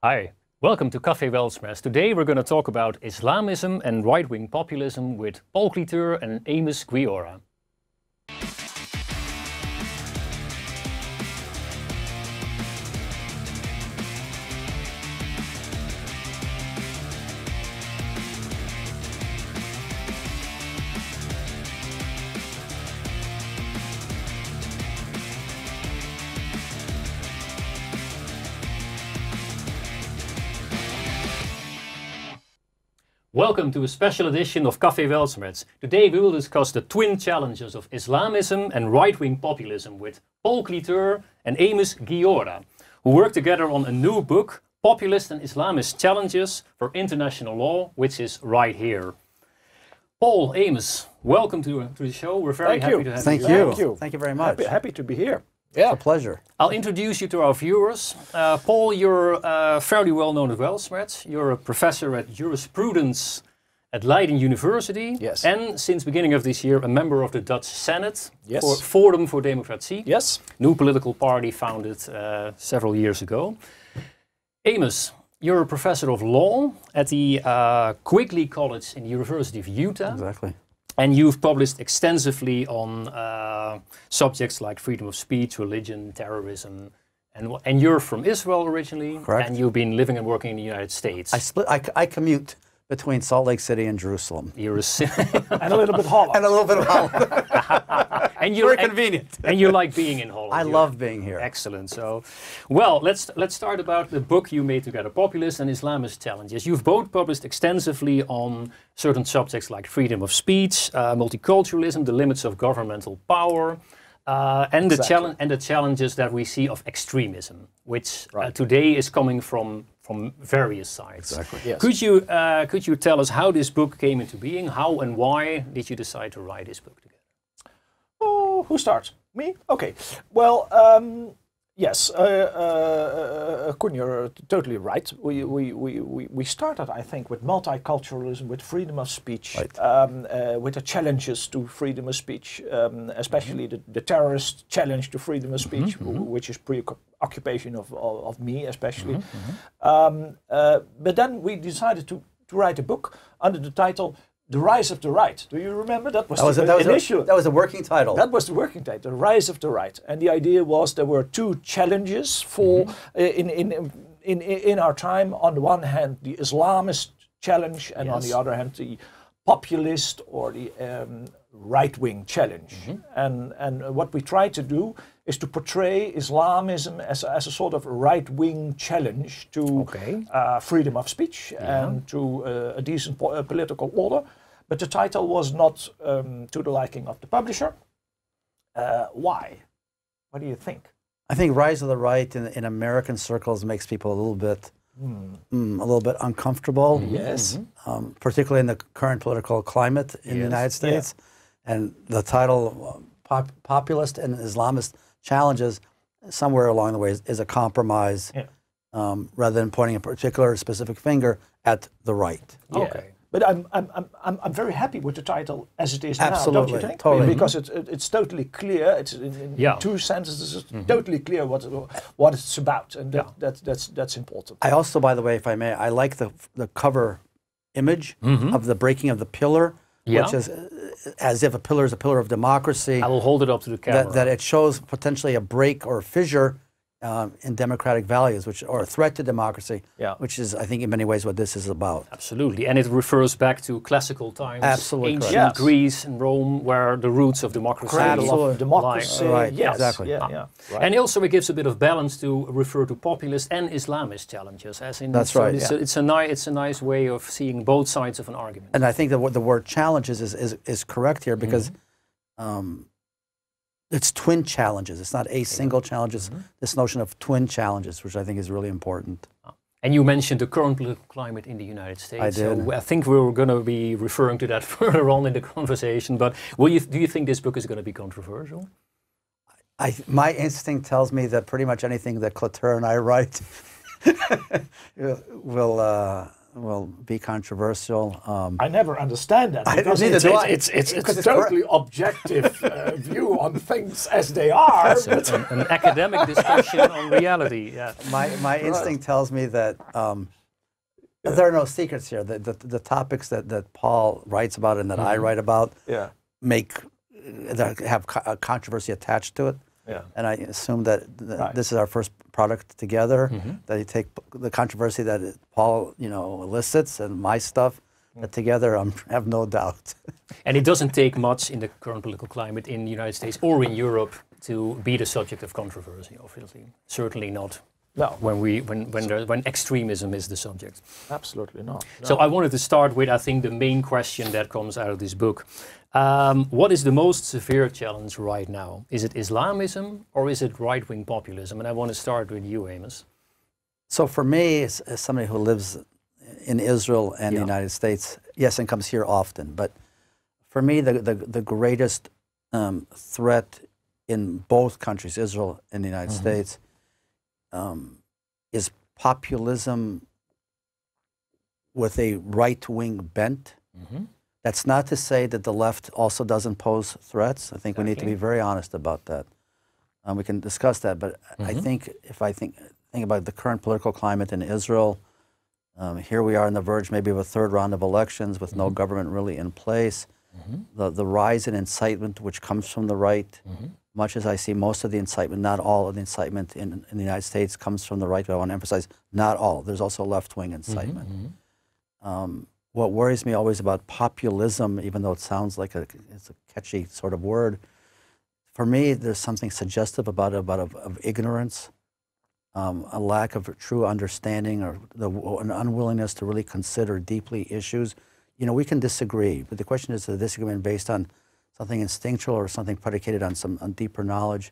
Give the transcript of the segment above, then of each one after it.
Hi, welcome to Café Weltschmerz. Today we're going to talk about Islamism and right-wing populism with Paul Cliteur and Amos Guiora. Welcome to a special edition of Café Weltschmerz. Today we will discuss the twin challenges of Islamism and right-wing populism with Paul Cliteur and Amos Guiora, who work together on a new book, Populist and Islamist Challenges for International Law, which is right here. Paul, Amos, welcome to the show. We're very happy to have you. Thank you. Thank you very much. Happy to be here. Yeah. It's a pleasure. I'll introduce you to our viewers. Paul, you're fairly well known at Weltschmerz. You're a professor at jurisprudence at Leiden University. Yes. And since beginning of this year, a member of the Dutch Senate Yes. for Forum for Democratie. Yes. New political party founded several years ago. Amos, you're a professor of law at the Quigley College in the University of Utah. Exactly. And you've published extensively on subjects like freedom of speech, religion, terrorism, and you're from Israel originally. Correct. And you've been living and working in the United States. I commute between Salt Lake City and Jerusalem. You're And a little bit hollow. And a little bit of Holland. and Very convenient. And you like being in Holland. I love being here. Excellent. So, well, let's start about the book you made together, Populist and Islamist Challenges. You've both published extensively on certain subjects like freedom of speech, multiculturalism, the limits of governmental power, and the challenges that we see of extremism, which today is coming from various sides. Exactly. Yes. Could you tell us how this book came into being? How and why did you decide to write this book together? Oh, who starts? Me? Okay. Well, yes, Koen, you're totally right. We started, I think, with multiculturalism, with freedom of speech, with the challenges to freedom of speech, especially the terrorist challenge to freedom of speech, which is preoccupation of me, especially. But then we decided to write a book under the title The Rise of the Right. Do you remember? That was the working title. That was the working title, The Rise of the Right. And the idea was there were two challenges for in our time. On the one hand, the Islamist challenge, and on the other hand, the populist or the right-wing challenge. And what we try to do is to portray Islamism as a sort of right-wing challenge to freedom of speech and to a decent political order. But the title was not to the liking of the publisher. Why? What do you think? I think Rise of the Right in American circles makes people a little bit uncomfortable. Yes. Particularly in the current political climate in the United States. And the title, Populist and Islamist Challenges, somewhere along the way is a compromise rather than pointing a particular specific finger at the right. Yeah. Okay. But I'm very happy with the title as it is now, don't you think? Totally. Because it's totally clear. It's in two sentences. It's totally clear what it's about, and that's important. I also, by the way, if I may, I like the cover image of the breaking of the pillar, which is as if a pillar is a pillar of democracy. I will hold it up to the camera. That it shows potentially a break or a fissure in democratic values, or a threat to democracy, which is, I think, in many ways what this is about. Absolutely, and it refers back to classical times, absolutely ancient Greece and Rome, where the roots of democracy democracy. Right, yes. exactly. Right. And also it gives a bit of balance to refer to populist and Islamist challenges. As in, that's right. It's a nice way of seeing both sides of an argument. And I think that the word challenges is correct here because. It's twin challenges. It's not a single challenge. It's this notion of twin challenges, which I think is really important. And you mentioned the current political climate in the United States. I did. So I think we're going to be referring to that further on in the conversation. But do you think this book is going to be controversial? My instinct tells me that pretty much anything that Cliteur and I write will will be controversial. I never understand that because neither do I. It's a totally objective view on things as they are. It's an academic discussion on reality. Yeah. My instinct tells me that there are no secrets here. The topics that Paul writes about and that I write about have a controversy attached to it. Yeah. And I assume that this is our first product together, that you take the controversy that Paul, elicits and my stuff, that together I have no doubt. And it doesn't take much in the current political climate in the United States or in Europe to be the subject of controversy, obviously. Certainly not. No. When extremism is the subject. Absolutely not. No. So I wanted to start with, I think, the main question that comes out of this book. What is the most severe challenge right now? Is it Islamism or is it right-wing populism? And I want to start with you, Amos. So for me, as somebody who lives in Israel and the United States, yes, and comes here often, but for me, the greatest threat in both countries, Israel and the United States, is populism with a right-wing bent. That's not to say that the left also doesn't pose threats. I think we need to be very honest about that. We can discuss that, but I think if I think about the current political climate in Israel, here we are on the verge maybe of a third round of elections with no government really in place. The rise in incitement which comes from the right, much as I see most of the incitement, not all of the incitement in the United States comes from the right, but I want to emphasize not all. There's also left-wing incitement. What worries me always about populism, even though it sounds like it's a catchy sort of word, for me there's something suggestive about ignorance, a lack of true understanding, or an unwillingness to really consider deeply issues. We can disagree, but the question is the disagreement based on something instinctual or something predicated on deeper knowledge.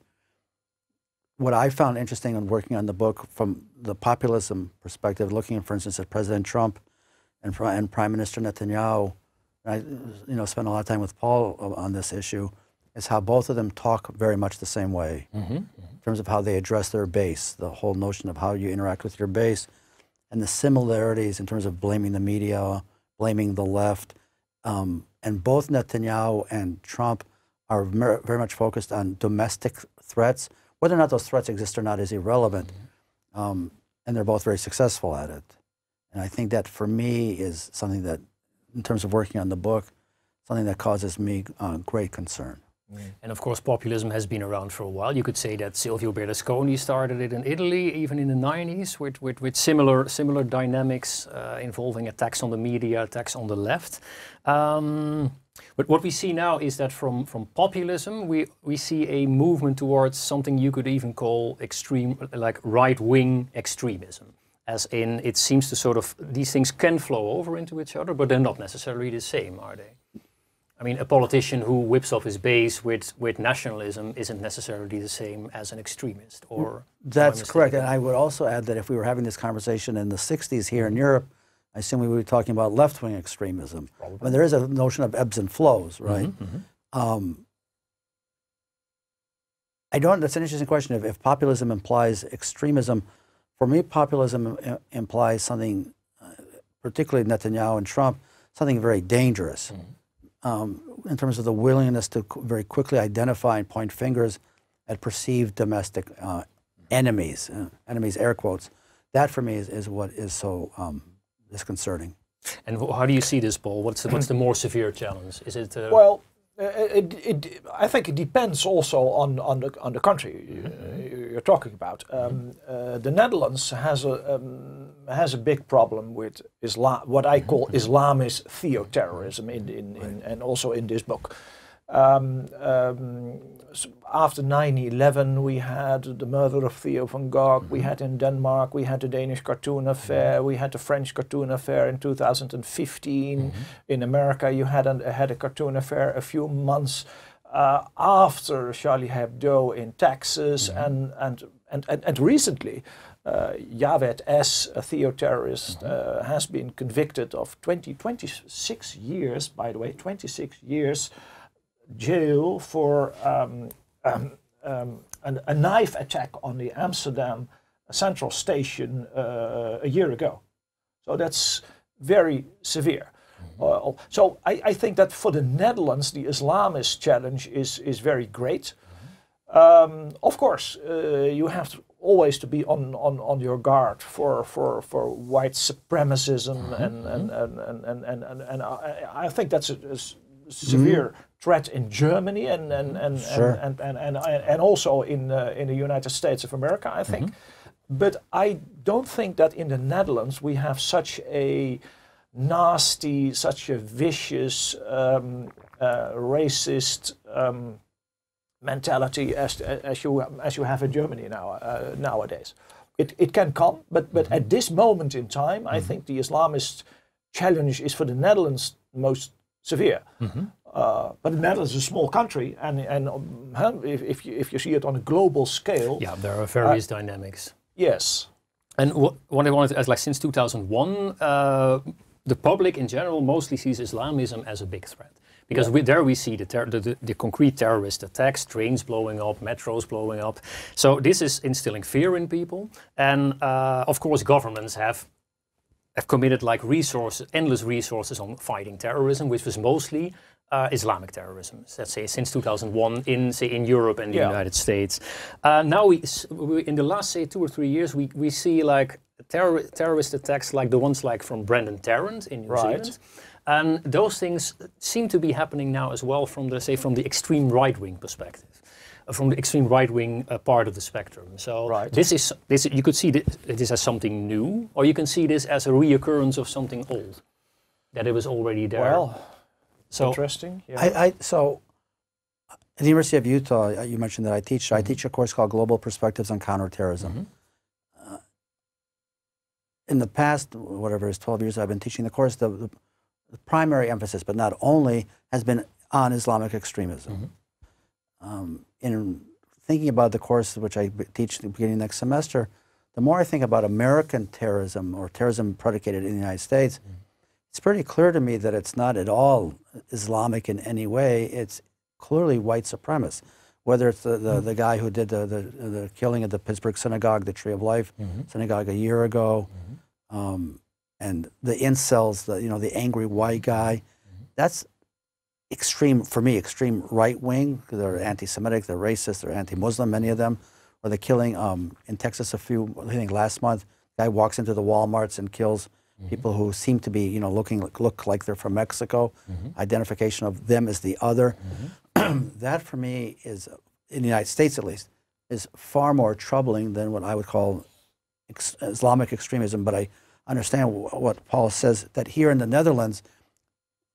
What I found interesting in working on the book from the populism perspective, looking, for instance, at President Trump and Prime Minister Netanyahu, I spent a lot of time with Paul on this issue, is how both of them talk very much the same way in terms of how they address their base, the whole notion of how you interact with your base, and the similarities in terms of blaming the media, blaming the left. And both Netanyahu and Trump are very much focused on domestic threats. Whether or not those threats exist or not is irrelevant. And they're both very successful at it. And I think that for me is something that, in terms of working on the book, something that causes me great concern. And of course, populism has been around for a while. You could say that Silvio Berlusconi started it in Italy, even in the 90s, with similar dynamics involving attacks on the media, attacks on the left. But what we see now is that from populism, we see a movement towards something you could even call extreme, like right-wing extremism. As in, it seems to sort of, these things can flow over into each other, but they're not necessarily the same, are they? I mean, a politician who whips off his base with nationalism isn't necessarily the same as an extremist, or... That's correct, and I would also add that if we were having this conversation in the 60s here in Europe, I assume we would be talking about left-wing extremism. Probably. I mean, there is a notion of ebbs and flows, right? That's an interesting question. If populism implies extremism, for me, populism implies something, particularly Netanyahu and Trump, something very dangerous. In terms of the willingness to very quickly identify and point fingers at perceived domestic enemies, enemies air quotes. That for me is what is so disconcerting. And how do you see this, Paul? What's the more severe challenge? Is it? Well, I think it depends also on the country you're talking about. The Netherlands has a big problem with Islam, what I call Islamist theoterrorism, and also in this book. After 9/11, we had the murder of Theo van Gogh. We had in Denmark, we had the Danish cartoon affair. We had the French cartoon affair in 2015. In America, you had a cartoon affair a few months after Charlie Hebdo in Texas, and recently, Jawed S., a theoterrorist, has been convicted of 26 years, by the way, 26 years jail for a knife attack on the Amsterdam Central Station a year ago. So very severe. So I think that for the Netherlands, the Islamist challenge is very great. Of course, you have to always to be on your guard for white supremacism, and I think that's a severe threat in Germany and also in the United States of America, I think. But I don't think that in the Netherlands we have such a nasty, such a vicious, racist mentality as you have in Germany nowadays. It can come, but at this moment in time, I think the Islamist challenge is for the Netherlands most severe. But the Netherlands is a small country, and if you see it on a global scale, yeah, there are various dynamics. Yes. And what I wanted to ask, like since 2001, the public in general mostly sees Islamism as a big threat. Because there we see the concrete terrorist attacks, trains blowing up, metros blowing up. So this is instilling fear in people. And of course governments have committed like endless resources on fighting terrorism, which was mostly Islamic terrorism, let's say since 2001 in Europe and the United States. Now we in the last say 2 or 3 years we see like terrorist attacks like the ones like from Brendan Tarrant in New Zealand. And those things seem to be happening now as well from the extreme right-wing perspective, from the extreme right-wing part of the spectrum. So this you could see this as something new, or you can see this as a reoccurrence of something old, that it was already there. Well, so interesting. Yeah. So at the University of Utah, you mentioned that I teach a course called Global Perspectives on Counterterrorism. In the past, whatever it is, 12 years I've been teaching the course, the primary emphasis, but not only, has been on Islamic extremism. In thinking about the course which I teach at the beginning of next semester, the more I think about American terrorism or terrorism predicated in the United States, it's pretty clear to me that it's not at all Islamic in any way. It's clearly white supremacist. Whether it's the guy who did the killing at the Pittsburgh synagogue, the Tree of Life synagogue a year ago, and the incels, the angry white guy, that's extreme, for me, extreme right-wing. They're anti-Semitic, they're racist, they're anti-Muslim, many of them. Or the killing in Texas I think last month, a guy walks into the Walmarts and kills people who seem to be, look like they're from Mexico. Identification of them as the other. That for me is, in the United States at least, is far more troubling than what I would call Islamic extremism. But I understand what Paul says, that here in the Netherlands,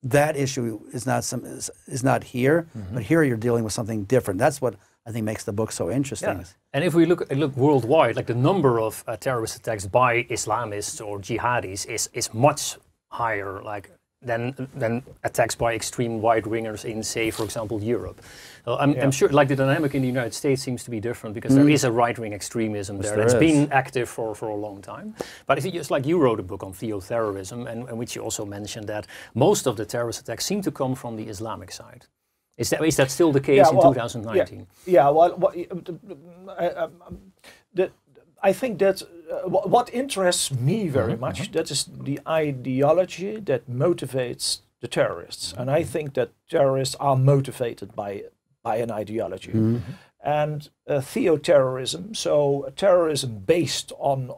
that issue is not here, but here you're dealing with something different. That's what I think makes the book so interesting. Yeah. And if we look worldwide, like the number of terrorist attacks by Islamists or jihadis is much higher, like than attacks by extreme right-wingers in, say, for example, Europe. I'm sure, like the dynamic in the United States seems to be different because there is a right-wing extremism there that's been active for a long time. But if just like you wrote a book on theoterrorism, and which you also mentioned that most of the terrorist attacks seem to come from the Islamic side. Is that still the case in 2019? I think that what interests me very much, that is the ideology that motivates the terrorists. And I think that terrorists are motivated by an ideology. And theoterrorism, so terrorism based on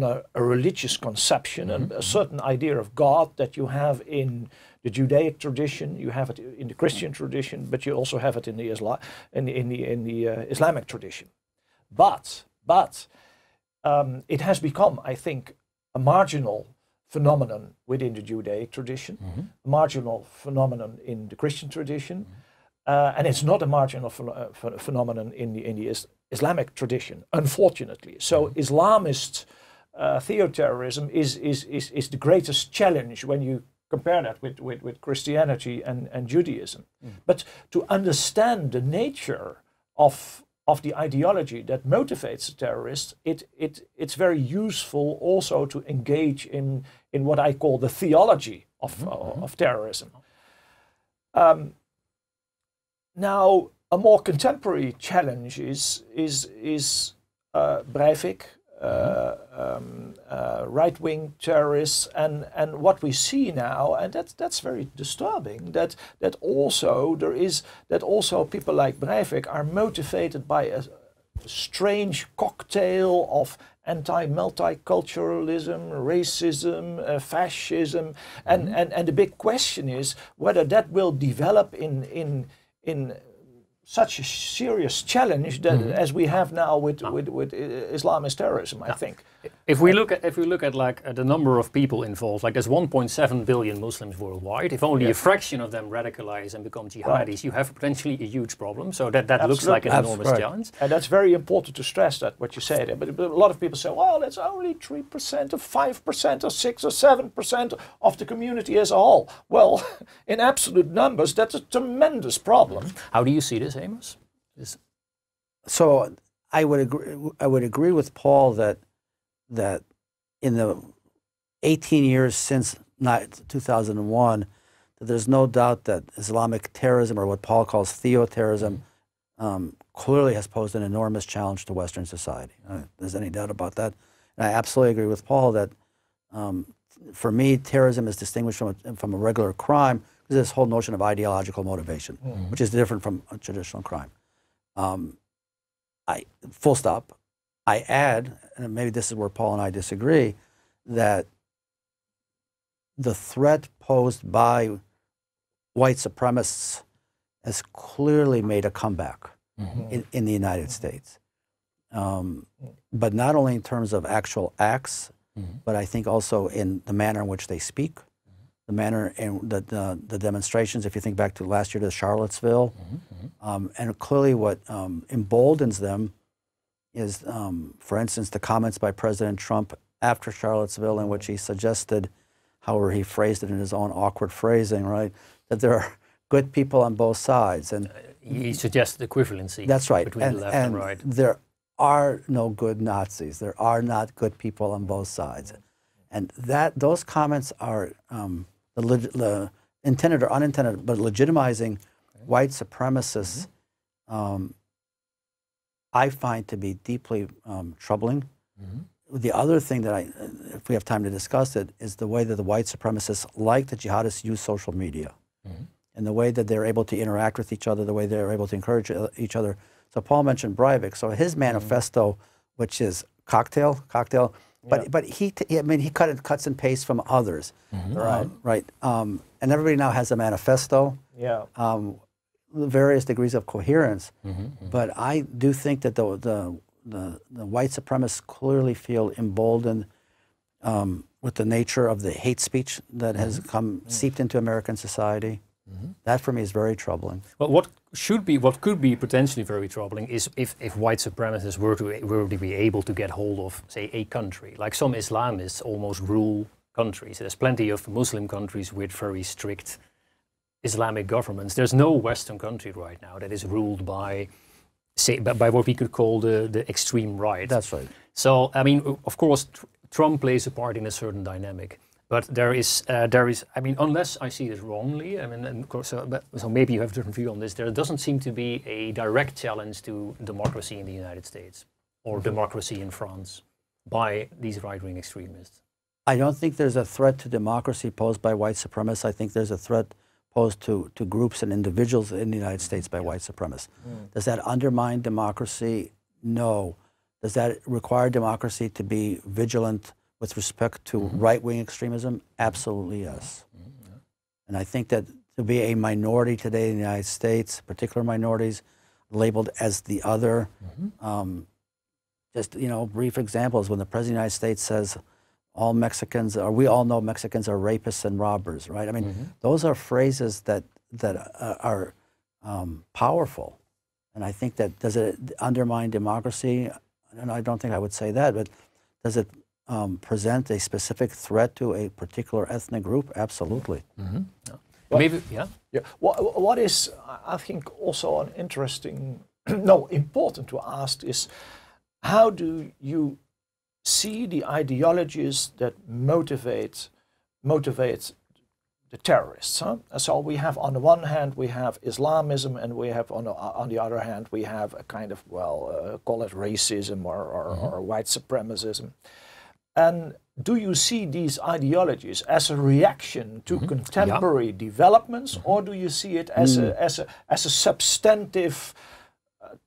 a religious conception and a certain idea of God that you have in the Judaic tradition, you have it in the Christian tradition, but you also have it in the Islamic tradition. But it has become, I think, a marginal phenomenon within the Judaic tradition, a marginal phenomenon in the Christian tradition, and it's not a marginal phenomenon in the Islamic tradition, unfortunately. So Islamist theoterrorism is the greatest challenge when you compare that with Christianity and Judaism. But to understand the nature of the ideology that motivates the terrorists, it's very useful also to engage in what I call the theology of terrorism. Now, a more contemporary challenge is Breivik, right-wing terrorists, and what we see now, and that's very disturbing. That also people like Breivik are motivated by a strange cocktail of multiculturalism, racism, fascism, and the big question is whether that will develop in such a serious challenge that as we have now with Islamist terrorism, I think. If we look at like the number of people involved, like there's 1.7 billion Muslims worldwide. If only a fraction of them radicalize and become jihadis, you have potentially a huge problem. So that looks like an enormous challenge. And that's very important to stress that what you said. But a lot of people say, well, it's only 3% or 5% or 6 or 7% of the community as a whole. Well, in absolute numbers, that's a tremendous problem. How do you see this, Amos? So I would agree with Paul that in the 18 years since 2001, that there's no doubt that Islamic terrorism, or what Paul calls theoterrorism, clearly has posed an enormous challenge to Western society. There's any doubt about that. And I absolutely agree with Paul that for me, terrorism is distinguished from a regular crime because this whole notion of ideological motivation, which is different from a traditional crime. Full stop. I add, and maybe this is where Paul and I disagree, that the threat posed by white supremacists has clearly made a comeback in the United States. But not only in terms of actual acts, but I think also in the manner in which they speak, the manner in the demonstrations, if you think back to last year to Charlottesville, and clearly what emboldens them is, for instance, the comments by President Trump after Charlottesville in which he suggested, however he phrased it in his own awkward phrasing, right, that there are good people on both sides. And he suggested equivalency. That's right. Between the left and right. There are no good Nazis. There are not good people on both sides. And those comments are intended or unintended, but legitimizing white supremacists, I find to be deeply troubling. The other thing that if we have time to discuss it, is the way that the white supremacists, like the jihadists, use social media. And the way that they're able to interact with each other, the way they're able to encourage each other. So Paul mentioned Breivik. So his manifesto, which is cocktail, but he cuts and pastes from others, right? And everybody now has a manifesto. Various degrees of coherence, but I do think that the white supremacists clearly feel emboldened with the nature of the hate speech that has seeped into American society. That for me is very troubling. Well, what could be potentially very troubling is if white supremacists were to be able to get hold of, say, a country. Like some Islamists almost rule countries. There's plenty of Muslim countries with very strict Islamic governments. There's no Western country right now that is ruled by, say, by what we could call the extreme right. That's right. So, I mean, of course, Trump plays a part in a certain dynamic. But there is, I mean, unless I see this wrongly, I mean, and of course, so maybe you have a different view on this, there doesn't seem to be a direct challenge to democracy in the United States or democracy in France by these right-wing extremists. I don't think there's a threat to democracy posed by white supremacists. I think there's a threat posed to groups and individuals in the United States by white supremacists. Does that undermine democracy? No. Does that require democracy to be vigilant with respect to right-wing extremism? Absolutely yes. And I think that to be a minority today in the United States, particular minorities labeled as the other, just, brief examples, when the President of the United States says, all Mexicans, or we all know Mexicans are rapists and robbers, right? I mean, those are phrases that are powerful. And I think that, does it undermine democracy? And I don't think I would say that, but does it present a specific threat to a particular ethnic group? Absolutely. Well, maybe, yeah. What is, I think, also an interesting, important to ask is, how do you see the ideologies that motivate the terrorists? So we have, on the one hand, we have Islamism, and we have, on the other hand, we have a kind of, call it racism or white supremacism. And do you see these ideologies as a reaction to contemporary developments, or do you see it as a substantive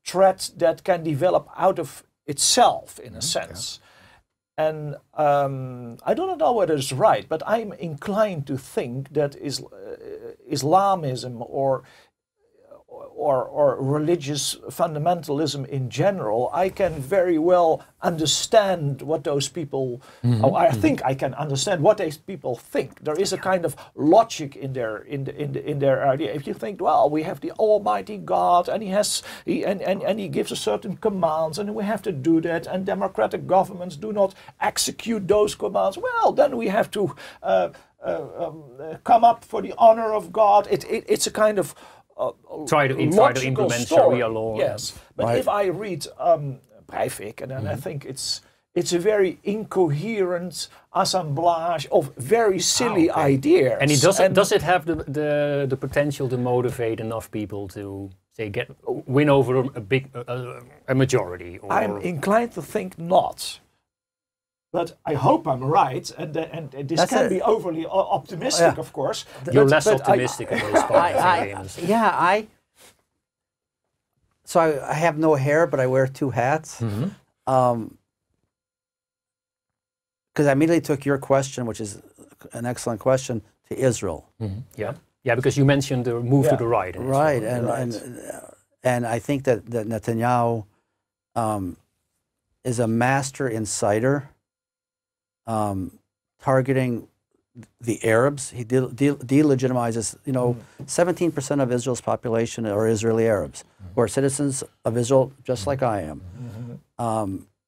threat that can develop out of itself, in a sense? And I don't know whether it's right, but I'm inclined to think that Islamism or religious fundamentalism in general, I can very well understand what those people, I think I can understand what these people think. There is a kind of logic in their idea. If you think, well, we have the Almighty God, and he gives a certain commands, and we have to do that, and democratic governments do not execute those commands, well, then we have to come up for the honor of God. It's a kind of try to implement Sharia law. Yes, but if I read Breivik, and then I think it's a very incoherent assemblage of very silly ideas. And does it have the potential to motivate enough people to say win over a majority? Or? I'm inclined to think not. But I hope I'm right, and this can be overly optimistic, of course. You're less optimistic at this point. So I have no hair, but I wear two hats. Because I immediately took your question, which is an excellent question, to Israel. Yeah, because you mentioned the move to the right. Right, and I think that Netanyahu is a master inciter. Targeting the Arabs. He delegitimizes, 17% of Israel's population are Israeli Arabs, who are citizens of Israel just like I am.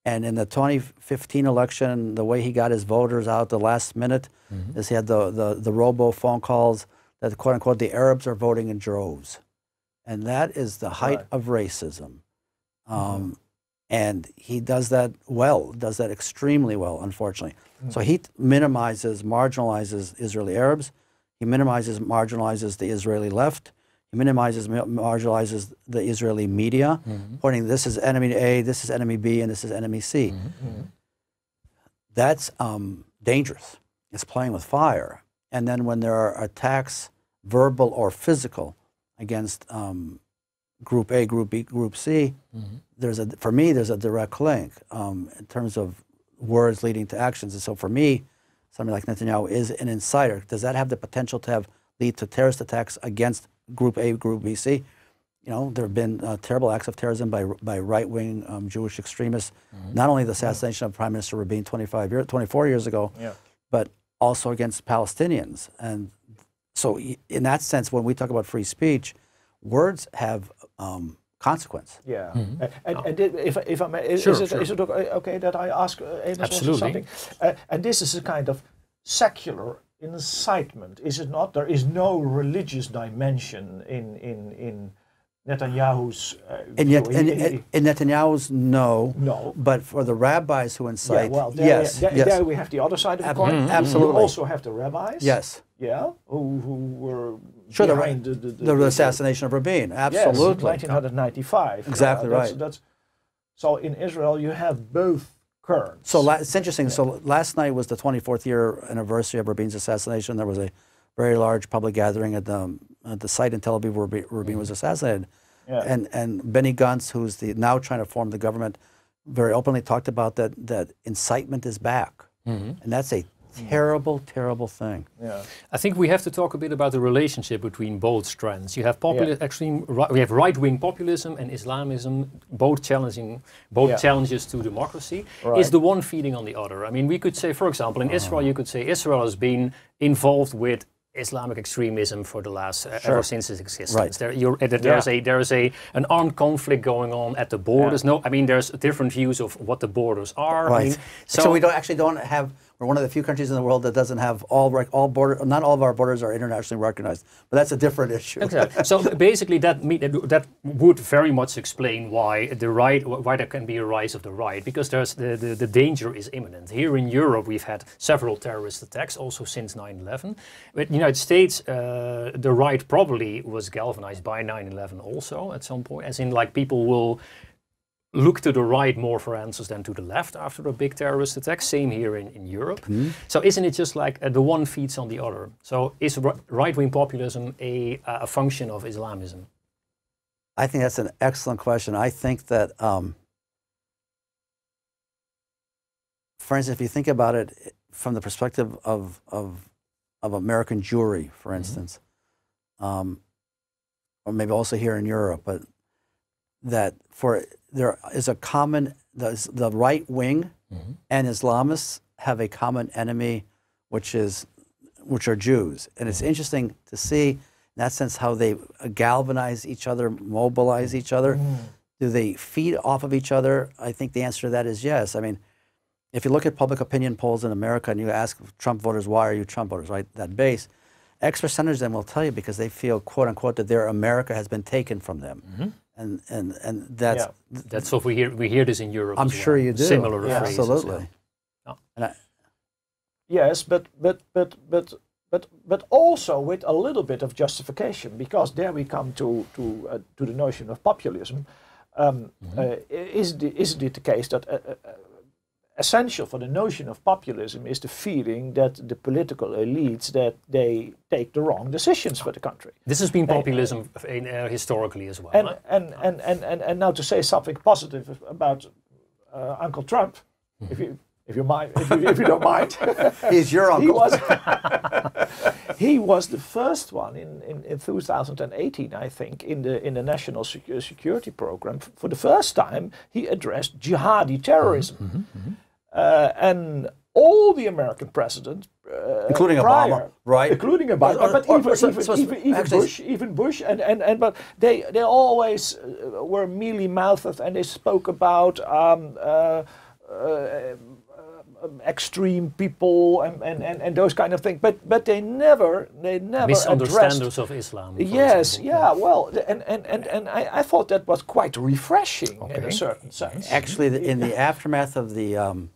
And in the 2015 election, the way he got his voters out the last minute is he had the robo phone calls that, quote unquote, the Arabs are voting in droves. And that is the height of racism. And he does that well, does that extremely well, unfortunately. So he marginalizes Israeli Arabs. He marginalizes the Israeli left. He marginalizes the Israeli media, pointing this is enemy A, this is enemy B, and this is enemy C. That's dangerous. It's playing with fire. And then when there are attacks, verbal or physical, against Group A, Group B, Group C, for me, there's a direct link in terms of words leading to actions. And so for me, somebody like Netanyahu is an inciter. Does that have the potential to lead to terrorist attacks against Group A, Group B, C? There have been terrible acts of terrorism by right-wing Jewish extremists. Not only the assassination of Prime Minister Rabin 24 years ago, but also against Palestinians. And so in that sense, when we talk about free speech, words have consequence. Yeah. And if I may, is it okay that I ask Amos also something? And this is a kind of secular incitement, is it not? There is no religious dimension in Netanyahu's in Netanyahu's, no. But for the rabbis who incite, yes. There we have the other side of the coin. Absolutely. We also have the rabbis. Yes. Yeah, who were behind the assassination of Rabin. Absolutely. Yes, 1995. Exactly right. So in Israel, you have both currents. So it's interesting. Yeah. So last night was the 24th year anniversary of Rabin's assassination. There was a very large public gathering at the site in Tel Aviv where Rabin was assassinated. Yeah. And Benny Gantz, who's now trying to form the government, very openly talked about that incitement is back. And that's a terrible, terrible thing. Yeah. I think we have to talk a bit about the relationship between both strands. You have we have right-wing populism and Islamism, both challenges to democracy. Right. Is the one feeding on the other? I mean, we could say, for example, in Israel, you could say Israel has been involved with Islamic extremism for the last ever since its existence. Right. There is an armed conflict going on at the borders. Yeah. There's different views of what the borders are. Right. So we don't have. We're one of the few countries in the world that doesn't have all borders. Not all of our borders are internationally recognized, but that's a different issue. Exactly. So basically, that would very much explain why there can be a rise of the right, because there's the danger is imminent. Here in Europe, we've had several terrorist attacks, also since 9/11. But in the United States, the right probably was galvanized by 9/11 also at some point, as in people will look to the right more for answers than to the left after a big terrorist attack. Same here in Europe. So isn't it just like the one feeds on the other? So is right-wing populism a function of Islamism? I think that's an excellent question. I think that, for instance, if you think about it from the perspective of American Jewry, for instance, or maybe also here in Europe, but that there is a common, the right wing and Islamists have a common enemy, which are Jews. And it's interesting to see, in that sense, how they galvanize each other, mobilize each other. Do they feed off of each other? I think the answer to that is yes. I mean, if you look at public opinion polls in America and you ask Trump voters, why are you Trump voters, right, that base, X percentage of them will tell you because they feel, quote unquote, that their America has been taken from them. And that's... Yeah. That's what we hear this in Europe. I'm sure you do. Similar phrases. Absolutely. Yeah. And yes, but also with a little bit of justification, because there we come to the notion of populism. Is it the case that essential for the notion of populism is the feeling that the political elites, that they take the wrong decisions for the country? This has been populism historically as well. And now to say something positive about Uncle Trump, if you don't mind. He's your uncle. He was the first one in 2018, I think, in the National Security Program. For the first time, he addressed jihadi terrorism. And all the American presidents, including prior, Obama, right? Including Obama, but even Bush, but they always were mealy-mouthed, and they spoke about extreme people and those kind of things, but they never misunderstanders of Islam. Yes, yeah, well, and I thought that was quite refreshing in a certain sense. Actually, in the aftermath of the,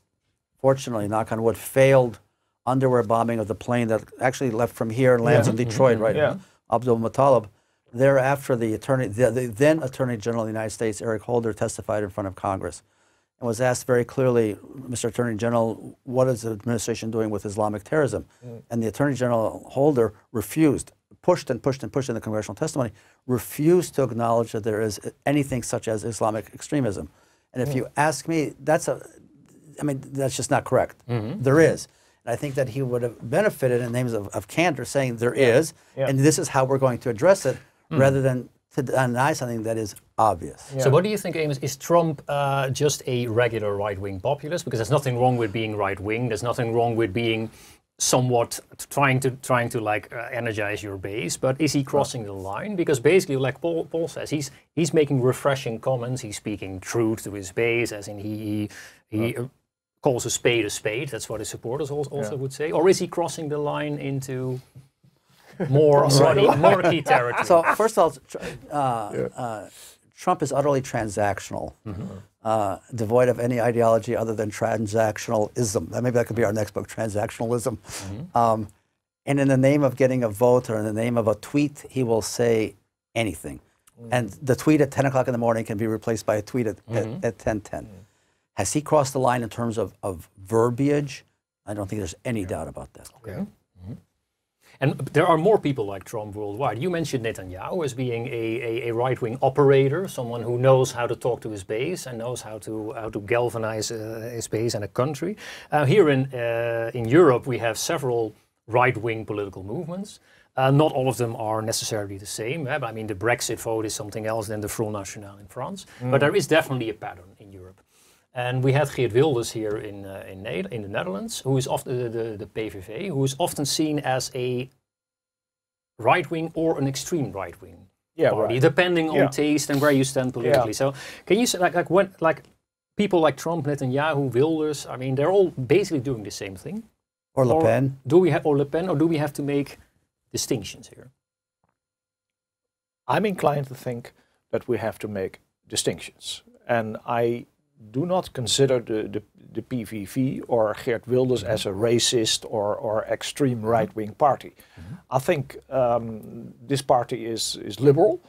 fortunately, knock on wood, failed underwear bombing of the plane that actually left from here and lands in Detroit, right? Abdul Muttalib. Thereafter, the then Attorney General of the United States, Eric Holder, testified in front of Congress and was asked very clearly, Mr. Attorney General, what is the administration doing with Islamic terrorism? And the Attorney General Holder refused, pushed in the congressional testimony, refused to acknowledge that there is anything such as Islamic extremism. And if you ask me, that's just not correct. There is. And I think that he would have benefited in names of candor saying there is, and this is how we're going to address it, rather than to deny something that is obvious. So what do you think, Amos? Is Trump just a regular right-wing populist? Because there's nothing wrong with being right-wing. There's nothing wrong with being somewhat trying to like energize your base. But is he crossing the line? Because basically, like Paul says, he's making refreshing comments. He's speaking truth to his base, as in he calls a spade a spade. That's what his supporters also would say. Or is he crossing the line into more murky territory? So first of all, Trump is utterly transactional, devoid of any ideology other than transactionalism. Maybe that could be our next book, Transactionalism. And in the name of getting a vote or in the name of a tweet, he will say anything. And the tweet at 10 o'clock in the morning can be replaced by a tweet at 10:10. Has he crossed the line in terms of verbiage? I don't think there's any doubt about that. Okay. And there are more people like Trump worldwide. You mentioned Netanyahu as being a right-wing operator, someone who knows how to talk to his base and knows how to galvanize his base and a country. Here in Europe, we have several right-wing political movements. Not all of them are necessarily the same. I mean, the Brexit vote is something else than the Front National in France. But there is definitely a pattern in Europe. And we had Geert Wilders here in the Netherlands, who is often the PVV, who is often seen as a right-wing or an extreme right-wing party, depending on taste and where you stand politically. So, can you say like people like Trump, Netanyahu, Wilders? I mean, they're all basically doing the same thing. Or Le Pen. Or Le Pen, or do we have to make distinctions here? I'm inclined to think that we have to make distinctions, and I do not consider the PVV or Geert Wilders as a racist or extreme right-wing party. I think this party is liberal,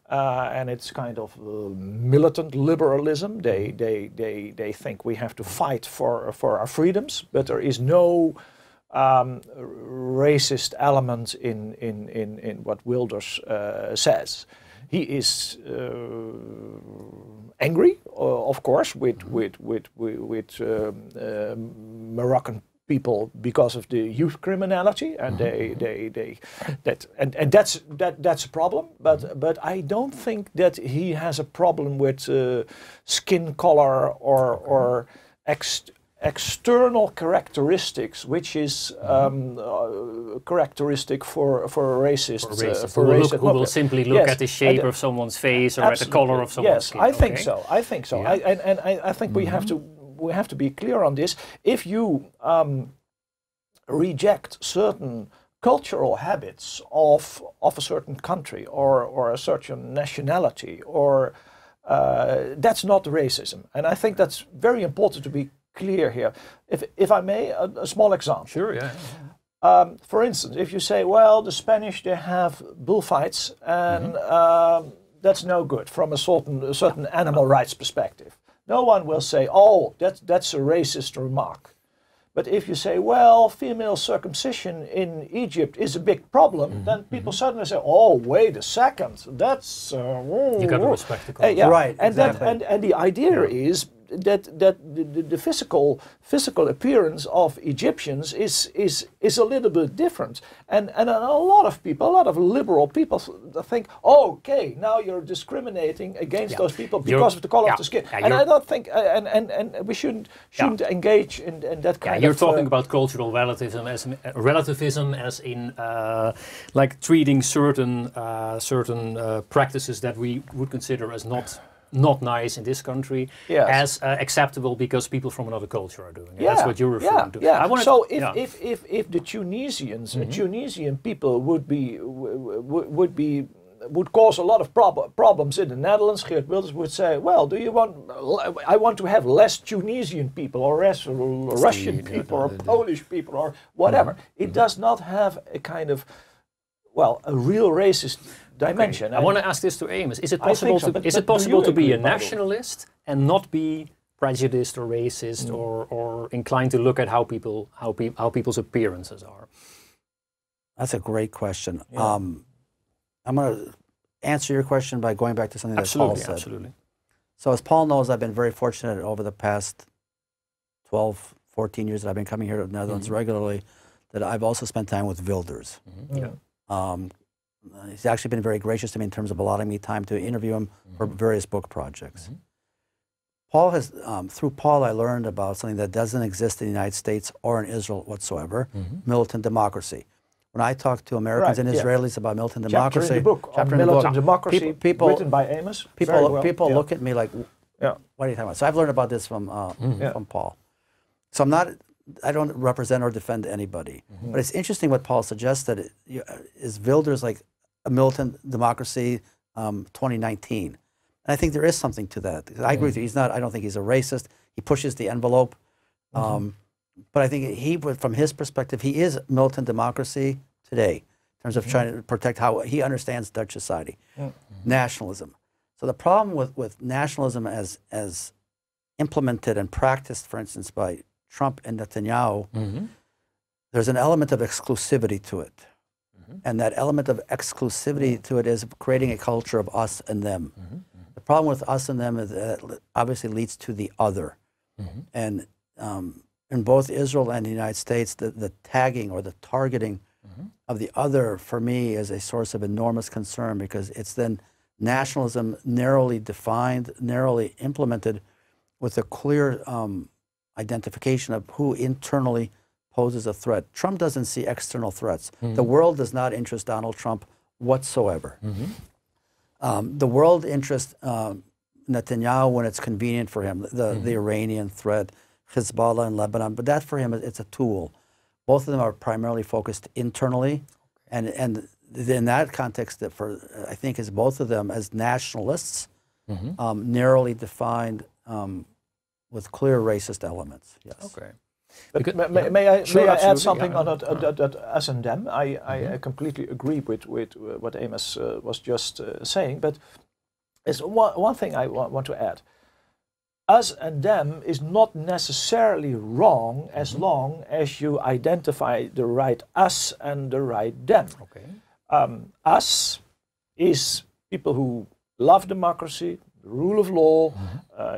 and it's kind of militant liberalism. They think we have to fight for our freedoms, but there is no racist element in what Wilders says. He is angry, of course, with Moroccan people because of the youth criminality, and that's a problem. But I don't think that he has a problem with skin color or external characteristics, which is characteristic for a racist. Who will simply look at the shape of someone's face or at the color of someone's skin. Yes, I think so. I think so. Yeah. I think we have to be clear on this. If you reject certain cultural habits of a certain country or a certain nationality, or that's not racism. And I think that's very important to be clear here. If I may, a small example. Sure, yeah. For instance, if you say, well, the Spanish, they have bullfights, and that's no good from a certain animal rights perspective. No one will say, oh, that's a racist remark. But if you say, well, female circumcision in Egypt is a big problem, then people suddenly say, oh, wait a second, that's... you got to respect the culture. Yeah. Right, and exactly. and the idea is that the physical appearance of Egyptians is a little bit different, and a lot of people, a lot of liberal people think, oh, okay, now you're discriminating against those people because of the color of the skin, and I don't think, and we shouldn't engage in that kind of. You're talking about cultural relativism as in like treating certain practices that we would consider as not nice in this country as acceptable because people from another culture are doing it. That's what you're referring to. Yeah. So if the Tunisians, Tunisian people would cause a lot of problems in the Netherlands, Geert Wilders would say, well, I want to have less Tunisian people or less Russian people or Polish people or whatever. It does not have a kind of, well, a real racist dimension. I want to ask this to Amos. Is it possible to be a nationalist and not be prejudiced or racist or inclined to look at how people's appearances are? That's a great question. Yeah. I'm going to answer your question by going back to something that Paul said. Absolutely. So as Paul knows, I've been very fortunate over the past 12, 14 years that I've been coming here to the Netherlands regularly, that I've also spent time with Wilders. He's actually been very gracious to me in terms of allowing me time to interview him for various book projects. Paul has, through Paul, I learned about something that doesn't exist in the United States or in Israel whatsoever, militant democracy. When I talk to Americans and Israelis about militant democracy, chapter in the book, democracy, written by Amos. People look at me like, what are you talking about? So I've learned about this from Paul. So I don't represent or defend anybody. But it's interesting what Paul suggested. Is Wilders like a militant democracy 2019? And I think there is something to that. I agree with you. I don't think he's a racist. He pushes the envelope. But I think from his perspective, he is militant democracy today in terms of trying to protect how he understands Dutch society. Nationalism. So the problem with nationalism as implemented and practiced, for instance, by Trump and Netanyahu, there's an element of exclusivity to it. And that element of exclusivity to it is creating a culture of us and them. The problem with us and them is that it obviously leads to the other. And in both Israel and the United States, the tagging or the targeting of the other, for me, is a source of enormous concern, because it's then nationalism narrowly defined, narrowly implemented, with a clear identification of who internally poses a threat. Trump doesn't see external threats. The world does not interest Donald Trump whatsoever. The world interests Netanyahu when it's convenient for him, the Iranian threat, Hezbollah in Lebanon, but that for him, it's a tool. Both of them are primarily focused internally, and in that context, I think is both of them as nationalists, narrowly defined with clear racist elements. Yes. Okay. But may I add something on that us and them? I completely agree with what Amos was just saying, but there's one thing I want to add. Us and them is not necessarily wrong as long as you identify the right us and the right them. Okay. Us is people who love democracy, the rule of law,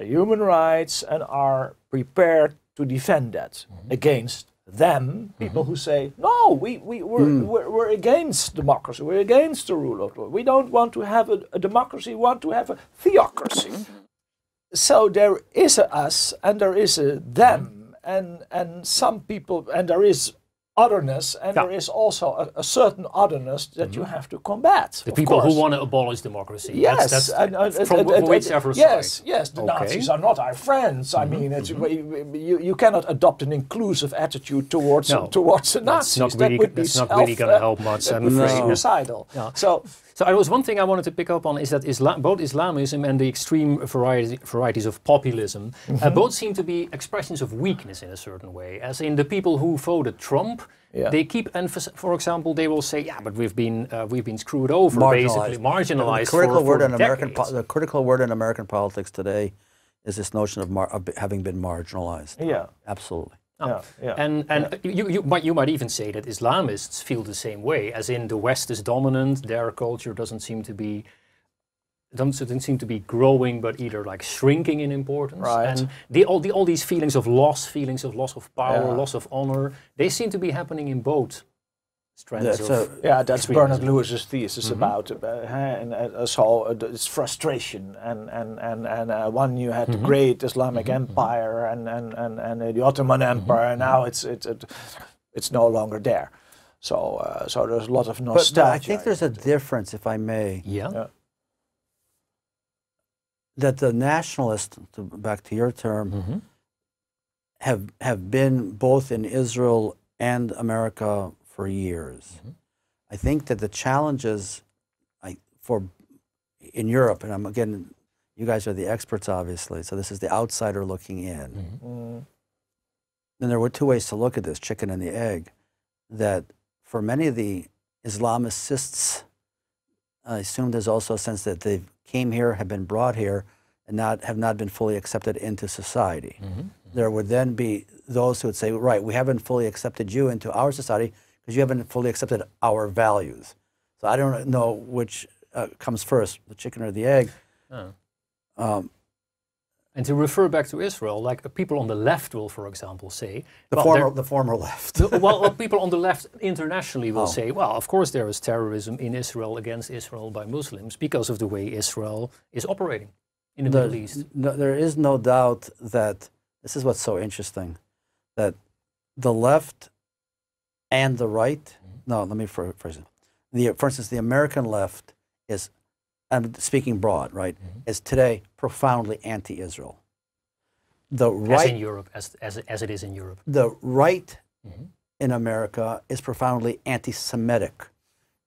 human rights, and are prepared to defend that against them, people who say, no, we're against democracy, we're against the rule of law. We don't want to have a democracy, we want to have a theocracy. So there is a us and there is a them, and some people, and there is otherness, and there is also a certain otherness that you have to combat. The people who want to abolish democracy. Yes, that's from whichever side. Yes. The Nazis are not our friends. I mean, it's, you cannot adopt an inclusive attitude towards the Nazis. That's not really going to help much. I'm afraid. Suicidal. Yeah. So there was one thing I wanted to pick up on, is that both Islamism and the extreme varieties of populism, both seem to be expressions of weakness in a certain way. As in, the people who voted Trump, they keep emphasizing. For example, they will say, "Yeah, but we've been screwed over, basically marginalized." The critical word in American politics today is this notion of having been marginalized. Yeah, absolutely. And you might even say that Islamists feel the same way, as in the West is dominant, their culture doesn't seem to be growing, but either like shrinking in importance. Right. And all these feelings of loss of power, loss of honor, they seem to be happening in both strands. That's Bernard Lewis's thesis about it's frustration and one you had the great Islamic empire and the Ottoman Empire, and now it's no longer there. So there's a lot of nostalgia. But I think there's a difference, if I may. Yeah. That the nationalists, back to your term, have been both in Israel and America for years. I think that the challenges in Europe, and again, you guys are the experts, obviously, so this is the outsider looking in. And there were two ways to look at this, chicken and the egg, that for many of the Islamicists, I assume there's also a sense that they came here, have been brought here, and have not been fully accepted into society. There would then be those who would say, right, we haven't fully accepted you into our society because you haven't fully accepted our values. So I don't know which comes first, the chicken or the egg. And to refer back to Israel, like people on the left will, for example, say... The former left. Well, people on the left internationally will say, well, of course there is terrorism in Israel against Israel by Muslims because of the way Israel is operating in the Middle East. There is no doubt that, this is what's so interesting, that the left and the right, no, let me phrase it. For instance, the American left is, I'm speaking broad, right, is today profoundly anti-Israel. The right, as in Europe, as it is in Europe. The right in America is profoundly anti-Semitic.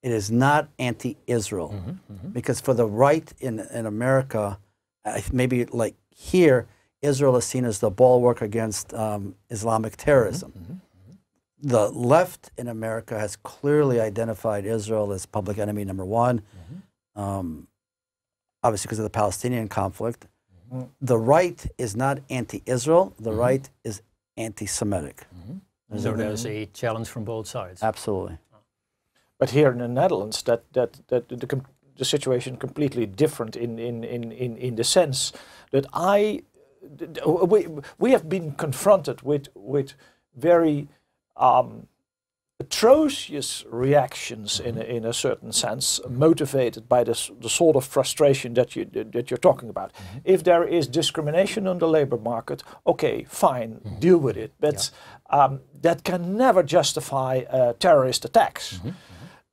It is not anti-Israel. Because for the right in America, maybe like here, Israel is seen as the bulwark against Islamic terrorism. The left in America has clearly identified Israel as public enemy number one. Obviously because of the Palestinian conflict. The right is not anti-Israel, the right is anti-Semitic. So there's a challenge from both sides. Absolutely. But here in the Netherlands, the situation completely different in the sense that we have been confronted with very atrocious reactions in a certain sense, motivated by the sort of frustration that you're talking about. If there is discrimination on the labor market, okay, fine, deal with it. But that can never justify terrorist attacks.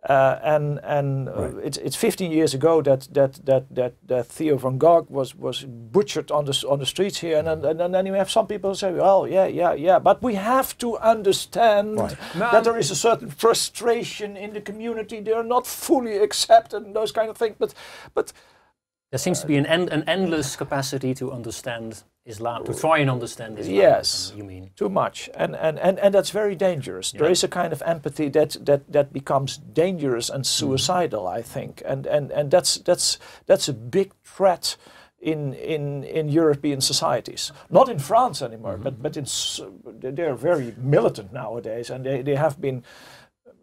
It's 15 years ago that Theo van Gogh was butchered on the streets here, and then you have some people who say, well, yeah, but we have to understand that there is a certain frustration in the community. They are not fully accepted and those kind of things. But there seems to be an endless capacity to understand Islam, to try and understand Islam. Yes, you mean too much, and that's very dangerous. There is a kind of empathy that becomes dangerous and suicidal, I think, and that's a big threat in European societies. Not in France anymore, but they're very militant nowadays, and they have been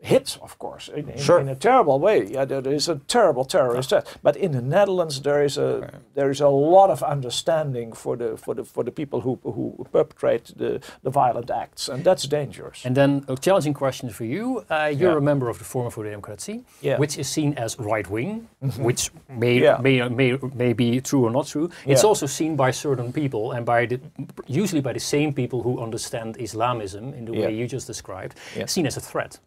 hit, of course, in a terrible way. Yeah, there is a terrible terrorist threat. But in the Netherlands, there is a lot of understanding for the people who perpetrate the violent acts, and that's dangerous. And then a challenging question for you. You're a member of the Forum for Democratie, which is seen as right wing, which may be true or not true. It's also seen by certain people, and usually by the same people who understand Islamism in the way you just described, seen as a threat.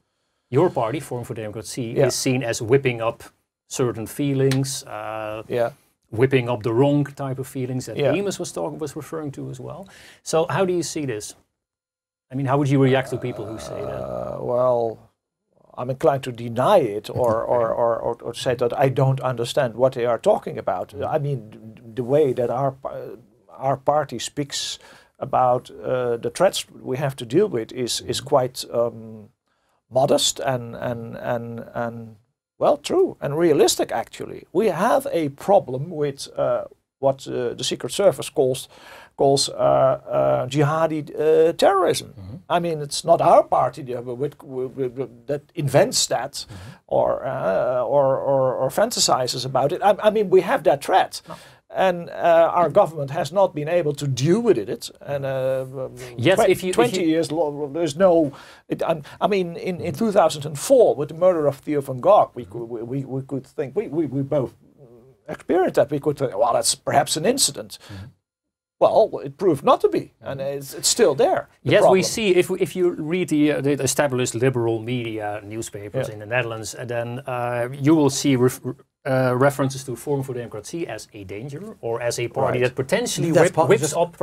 Your party, Forum for Democratie, is seen as whipping up certain feelings, whipping up the wrong type of feelings that Amos was referring to as well. So how do you see this? I mean, how would you react to people who say that? Well, I'm inclined to deny it or say that I don't understand what they are talking about. I mean, the way that our party speaks about the threats we have to deal with is quite modest and well, true and realistic. Actually, we have a problem with what the Secret Service calls jihadi terrorism. I mean, it's not our party that invents that or fantasizes about it. I mean, we have that threat. No. And our government has not been able to deal with it. And yes, 20 years, there's no. I mean, in 2004, with the murder of Theo van Gogh, we could think we both experienced that. We could think, well, that's perhaps an incident. Well, it proved not to be, and it's still there. Yes, problem. We see if you read the established liberal media newspapers in the Netherlands, then you will see references to Forum for Democratie as a danger or as a party that potentially whips up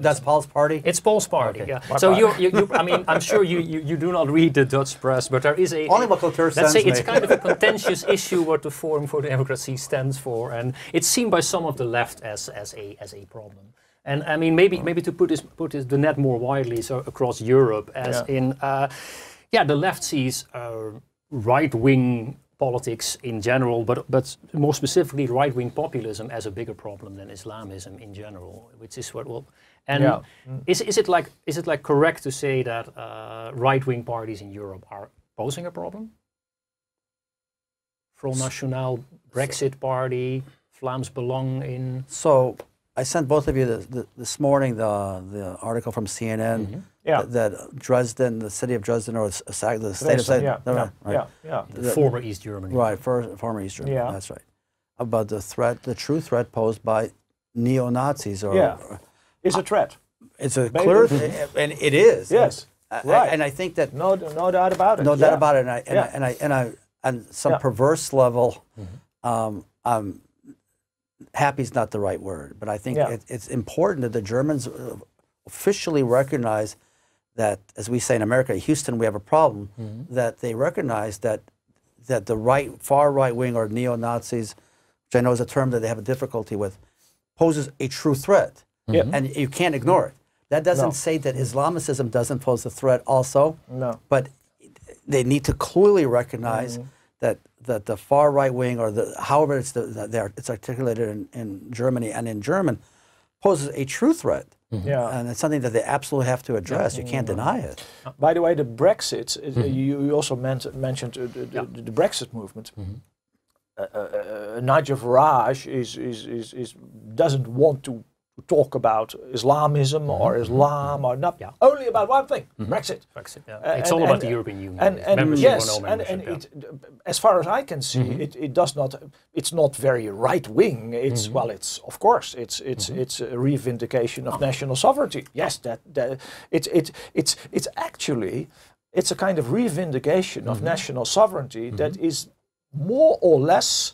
that's Paul's party. It's Paul's party. Okay. Yeah. So you I mean, I'm sure you do not read the Dutch press, but there is only what culture let's say it's kind of a contentious issue what the Forum for Democratie stands for, and it's seen by some of the left as a problem. And I mean, maybe to put the net more widely, so across Europe, as in the left sees right-wing politics in general, but more specifically right-wing populism as a bigger problem than Islamism in general, which is what will. And is it like correct to say that right-wing parties in Europe are posing a problem? Front National, Brexit Party, Vlaams Belang in. So I sent both of you this morning the article from CNN that Dresden, the city of Dresden, or the state of the former East Germany. Right, former East Germany. Yeah. That's right. About the true threat posed by neo-Nazis. It's a threat. It's a clear, and it is. Yes. Right. And I think that no doubt about it. No doubt about it. And on some perverse level, I'm happy is not the right word, but I think it's important that the Germans officially recognize that, as we say in America, Houston, we have a problem, that they recognize that the far right wing or neo-Nazis, which I know is a term that they have a difficulty with, poses a true threat. And you can't ignore it. That doesn't say that Islamicism doesn't pose a threat also, but they need to clearly recognize that the far right wing, or however it's articulated in Germany and in German, poses a true threat. And it's something that they absolutely have to address. You can't deny it. By the way, the Brexit, you also mentioned the Brexit movement. Nigel Farage doesn't want to talk about Islamism or Islam or not. Only about one thing: Brexit. It's all about the European Union. As far as I can see, it does not. It's not very right wing. It's it's of course it's a reivindication of national sovereignty. Yes, it's actually a kind of reivindication of national sovereignty that is more or less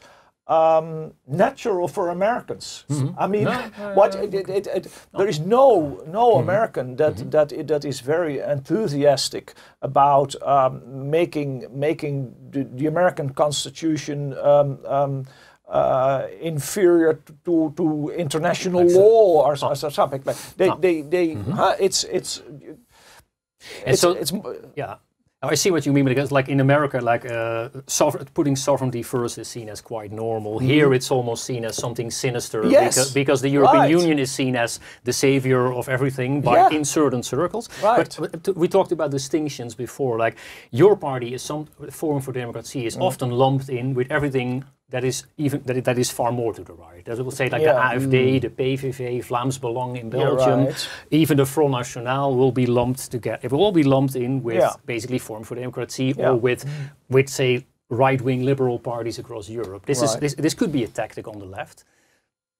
natural for Americans. I mean, there is no American that is very enthusiastic about making the American Constitution inferior to international law or something like it's yeah. I see what you mean, because like in America, like putting sovereignty first is seen as quite normal. Here it's almost seen as something sinister, because the European Union is seen as the savior of everything in certain circles. Right. But we talked about distinctions before. Like your party is Forum for Democracy is often lumped in with everything that is far more to the right. As we will say, like the AFD, the PVV, Vlaams Belang in Belgium, even the Front National will be lumped together. It will all be lumped in with basically Forum for Democracy or with say right-wing liberal parties across Europe. This could be a tactic on the left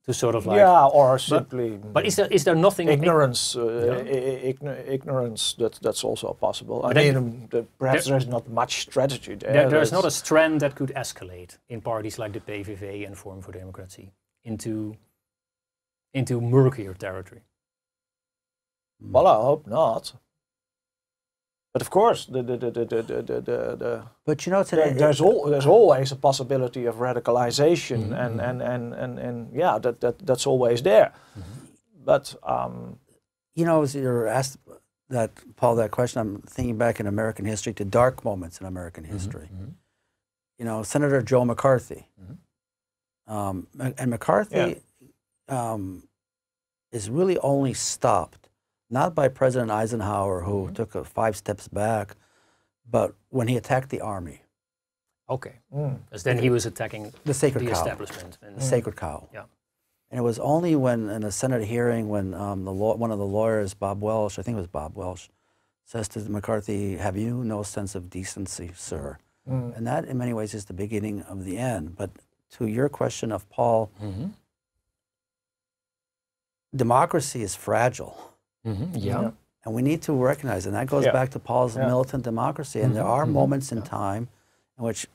to sort of like or simply. But is there nothing ignorance? Ignorance. That's also possible. I mean, perhaps there's not much strategy there. There's not a strand that could escalate in parties like the PVV and Forum for Democracy into murkier territory. Well, I hope not. But of course, but you know, there's always a possibility of radicalization, and yeah, that's always there. But you know, as you're asked that, Paul, that question, I'm thinking back in American history to dark moments in American history. You know, Senator Joe McCarthy, and McCarthy is really only stopped not by President Eisenhower, who took 5 steps back, but when he attacked the army. Okay, because then he was attacking the sacred cow, establishment. The sacred cow. Yeah. And it was only when, in a Senate hearing, when one of the lawyers, Bob Welch, I think it was Bob Welch, says to McCarthy, "Have you no sense of decency, sir?" And that, in many ways, is the beginning of the end. But to your question of Paul, democracy is fragile. And we need to recognize, and that goes back to Paul's militant democracy. And there are moments in time in which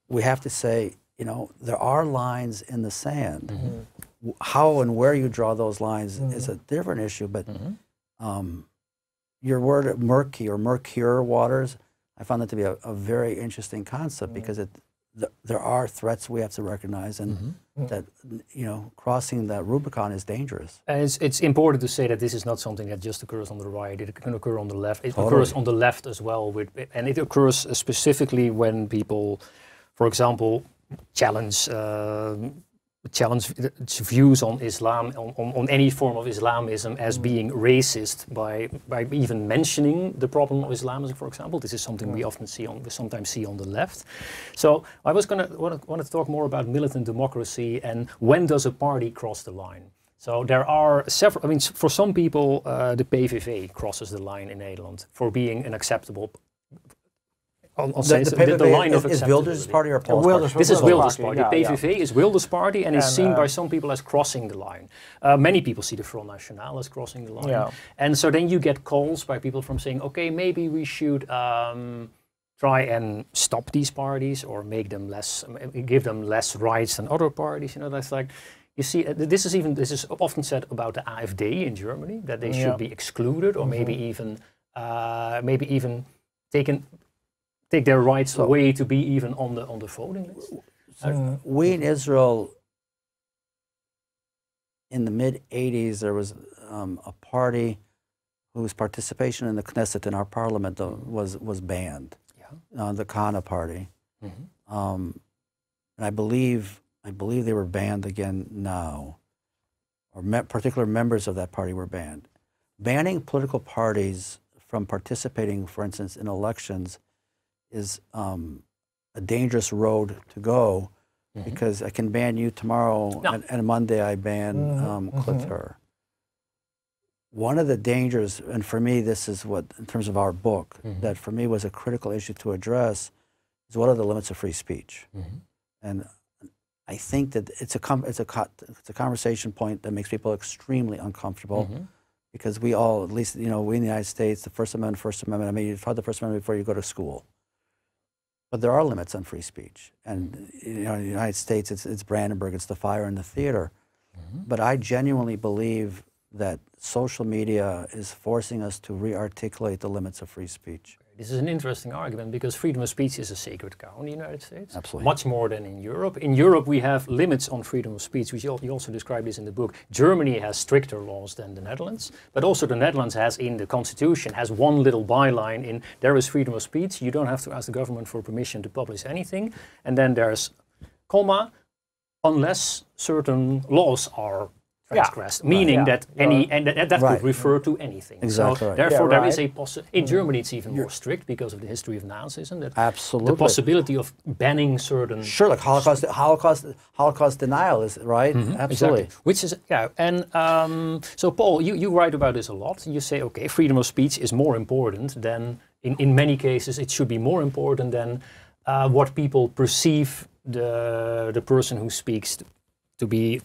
we have to say, you know, there are lines in the sand. How and where you draw those lines is a different issue. But your word murky or murkier waters, I found that to be a very interesting concept, because there are threats we have to recognize, and that, you know, crossing that Rubicon is dangerous. And it's important to say that this is not something that just occurs on the right. It can occur on the left. It occurs on the left as well, and it occurs specifically when people, for example, challenge views on Islam, on any form of Islamism as being racist by even mentioning the problem of Islamism, for example. This is something we often sometimes see on the left. So I was want to talk more about militant democracy and when does a party cross the line. So there are several, I mean, for some people, the PVV crosses the line in Nederland for being an acceptable. The line of is Wilders' party or Paul's party? This is Wilders' party. PVV is Wilders' party and is seen by some people as crossing the line. Many people see the Front National as crossing the line. And so then you get calls by people from saying, okay, maybe we should try and stop these parties or make them give them less rights than other parties. You know, that's like, you see, this is often said about the AfD in Germany, that they should be excluded or maybe even take their rights away to be even on the voting list. We in Israel, in the mid-'80s, there was a party whose participation in the Knesset, in our parliament, was banned. The Kana party, and I believe they were banned again now, or particular members of that party were banned. Banning political parties from participating, for instance, in elections is a dangerous road to go, because I can ban you tomorrow, and Monday I ban Clitter. One of the dangers, and for me this is what, in terms of our book, that for me was a critical issue to address, is what are the limits of free speech? And I think that it's a conversation point that makes people extremely uncomfortable, because we all, at least, you know, we in the United States, the First Amendment, I mean, you've heard the First Amendment before you go to school. But there are limits on free speech. And, you know, in the United States, it's Brandenburg, it's the fire in the theater. But I genuinely believe that social media is forcing us to re-articulate the limits of free speech. This is an interesting argument because freedom of speech is a sacred cow in the United States. Absolutely. Much more than in Europe. In Europe we have limits on freedom of speech, which you also describe this in the book. Germany has stricter laws than the Netherlands, but also the Netherlands has in the constitution, has one little byline in there is freedom of speech, you don't have to ask the government for permission to publish anything. And then there's, comma, unless certain laws are transgressed, meaning that any that could refer to anything. Exactly. So therefore, there is a in Germany it's even more strict because of the history of Nazism. That absolutely the possibility of banning certain like Holocaust denial is right. Absolutely, exactly. Which is and so Paul, you write about this a lot. You say okay, freedom of speech is more important than in many cases it should be more important than what people perceive the person who speaks to be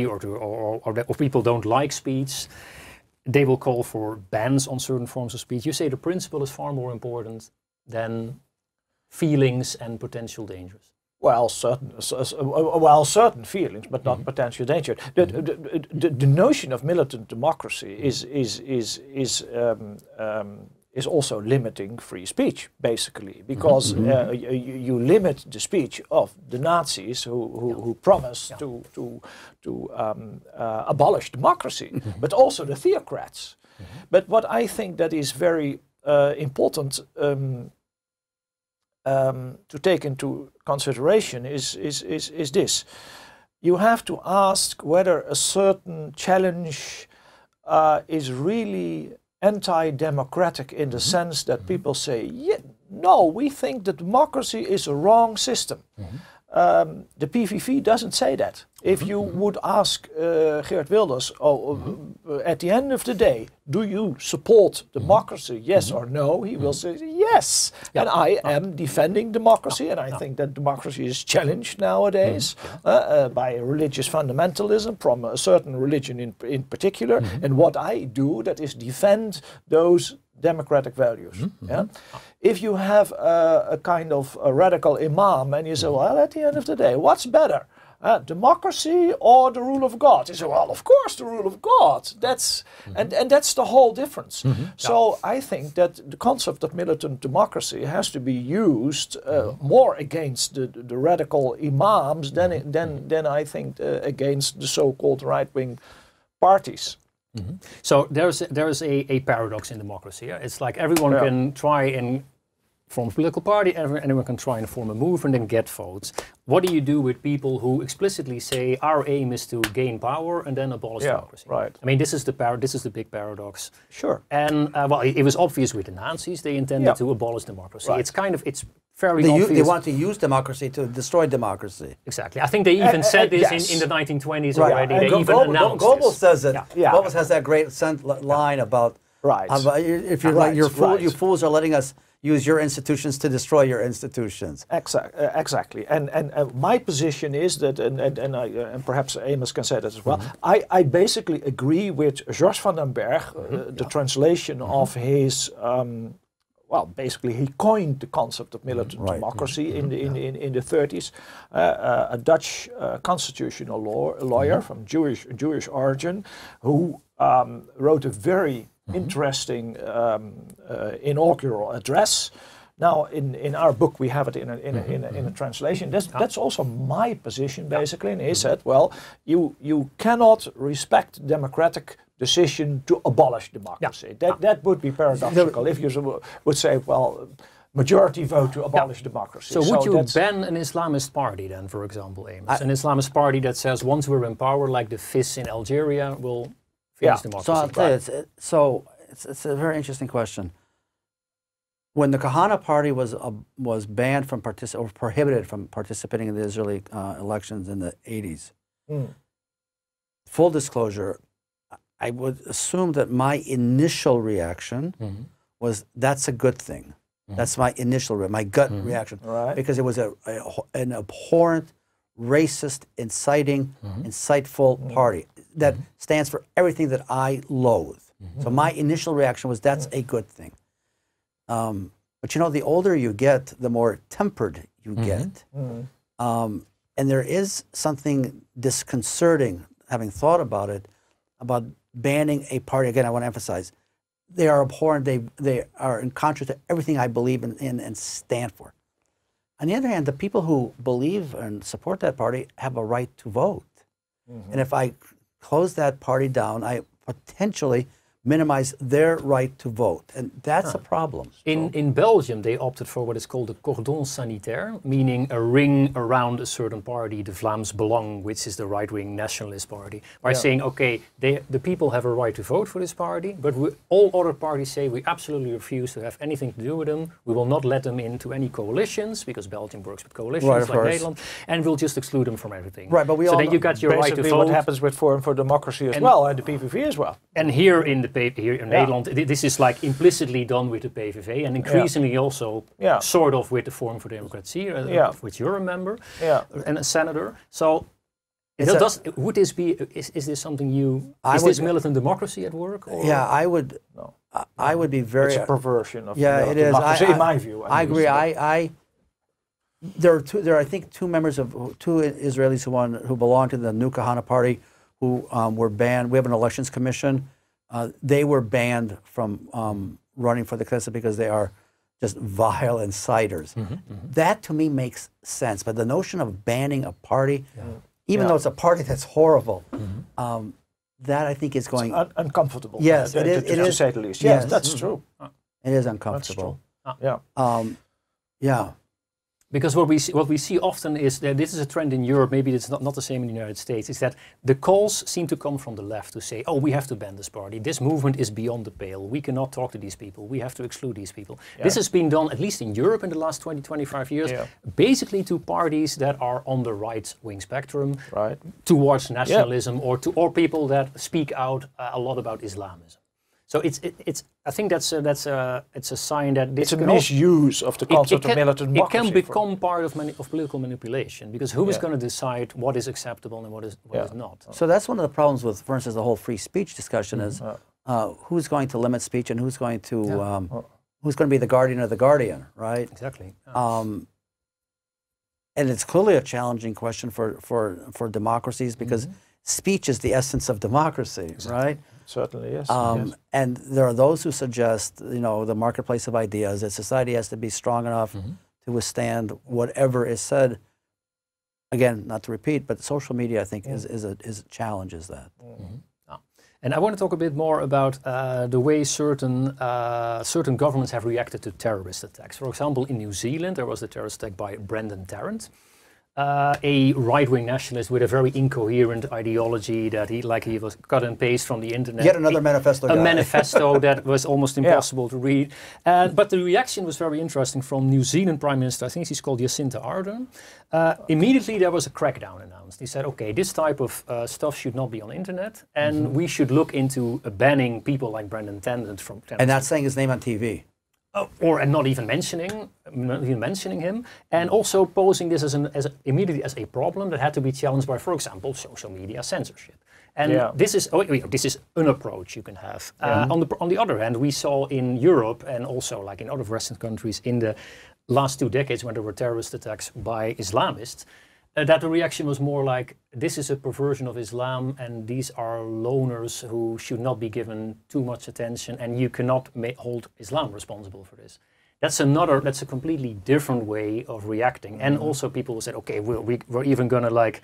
or people don't like speech, they will call for bans on certain forms of speech. You say the principle is far more important than feelings and potential dangers. Well, certain feelings, but not potential danger. The notion of militant democracy is also limiting free speech, basically, because you limit the speech of the Nazis who promised to abolish democracy, but also the theocrats. But what I think that is very important to take into consideration is this. You have to ask whether a certain challenge is really anti-democratic in the sense that people say, no, we think that democracy is a wrong system. The PVV doesn't say that. If you would ask Geert Wilders, at the end of the day, do you support democracy, yes or no? He will say yes. And I am defending democracy, and I think that democracy is challenged nowadays by religious fundamentalism from a certain religion in particular. And what I do, that is defend those democratic values. If you have a kind of a radical imam and you say, well, at the end of the day, what's better? Democracy or the rule of God? You say, well, of course the rule of God. That's and that's the whole difference. So I think that the concept of militant democracy has to be used more against the radical imams than I think against the so-called right-wing parties. So there's a paradox in democracy. It's like everyone can try and form a political party, anyone can try and form a movement and get votes. What do you do with people who explicitly say our aim is to gain power and then abolish democracy? Right. I mean, this is the big paradox. Sure. And well, it was obvious with the Nazis; they intended to abolish democracy. Right. It's fairly obvious. They want to use democracy to destroy democracy. Exactly. I think they even said this in the 1920s already. They even announced Goebbels this. says it. Goebbels has that great line about if you're like you fools are letting us use your institutions to destroy your institutions. Exactly. And my position is that, and perhaps Amos can say that as well, I basically agree with Georges van den Berg, the translation of his, well, basically he coined the concept of militant democracy in the 30s, a Dutch constitutional lawyer from Jewish origin, who wrote a very interesting inaugural address. Now, in our book, we have it in a translation. That's also my position, basically. And he said, well, you cannot respect democratic decision to abolish democracy. That would be paradoxical if you would say, well, majority vote to abolish democracy. So would you ban an Islamist party then, for example, Amos? An Islamist party that says once we're in power, like the FIS in Algeria, will democracy. So I'll tell you, it's a very interesting question. When the Kahana party was banned from or prohibited from participating in the Israeli elections in the 80s, full disclosure, I would assume that my initial reaction was that's a good thing. That's my initial, my gut reaction, because it was an abhorrent, racist, inciting, insightful party that stands for everything that I loathe. So my initial reaction was that's a good thing. But you know, the older you get, the more tempered you get. And there is something disconcerting, having thought about it, about banning a party. Again, I want to emphasize, they are abhorrent. They are in contrast to everything I believe in and stand for. On the other hand, the people who believe and support that party have a right to vote. And if I close that party down, I potentially minimize their right to vote, and that's a problem. In Belgium, they opted for what is called a cordon sanitaire, meaning a ring around a certain party, the Vlaams Belang, which is the right-wing nationalist party, by saying, okay, the people have a right to vote for this party, but all other parties say we absolutely refuse to have anything to do with them. We will not let them into any coalitions, because Belgium works with coalitions like Nederland, and we'll just exclude them from everything. Right, but we all then you got your right to vote. What happens with Forum for Democracy as well, and the PVV as well. And here in Nederland, this is like implicitly done with the PVV, and increasingly also sort of with the Forum for Democracy, of which you're a member and a senator. So, would this be? Is this something you? Is this militant democracy at work? Or? Yeah, I would. No. I would be very. It's a perversion of it is. democracy, in my view. I agree. There are I think two Israelis who belong to the New Kahana party who were banned. We have an elections commission. They were banned from running for the Knesset because they are just vile insiders. That to me makes sense. But the notion of banning a party, even though it's a party that's horrible, that I think is going... It's uncomfortable. Yes, it is. To say the least. Yes, that's true. It is uncomfortable. That's true. Yeah. Because what we see often is that this is a trend in Europe, maybe it's not the same in the United States, is that the calls seem to come from the left to say, oh, we have to ban this party. This movement is beyond the pale. We cannot talk to these people. We have to exclude these people. This has been done, at least in Europe in the last 20, 25 years, basically to parties that are on the right-wing spectrum, towards nationalism, or people that speak out a lot about Islamism. So I think it's a sign that this it's a misuse of the concept of militant democracy. It can become part of political manipulation, because who is going to decide what is acceptable and what is not? So that's one of the problems with, for instance, the whole free speech discussion is who's going to limit speech and who's going to be the guardian of the guardian, right? Exactly. And it's clearly a challenging question for democracies, because speech is the essence of democracy, right? Certainly, yes. And there are those who suggest, the marketplace of ideas, that society has to be strong enough to withstand whatever is said. Again, not to repeat, but social media, I think, challenges that. And I want to talk a bit more about the way certain governments have reacted to terrorist attacks. For example, in New Zealand, there was the terrorist attack by Brendan Tarrant, a right-wing nationalist with a very incoherent ideology that he was cut and paste from the internet. Yet another manifesto guy. A manifesto that was almost impossible to read. But the reaction was very interesting from New Zealand Prime Minister, I think she's called Jacinda Ardern. Immediately there was a crackdown announced. He said, okay, this type of stuff should not be on the internet, and we should look into banning people like Brendan Tarrant from... And not saying his name on TV. Or not even mentioning him, and also posing this immediately as a problem that had to be challenged by, for example, social media censorship. And this is an approach you can have. On the other hand, we saw in Europe and also like in other Western countries in the last 2 decades when there were terrorist attacks by Islamists, that the reaction was more like, this is a perversion of Islam and these are loners who should not be given too much attention, and you cannot hold Islam responsible for this. That's a completely different way of reacting. And also people said, okay, we're even gonna like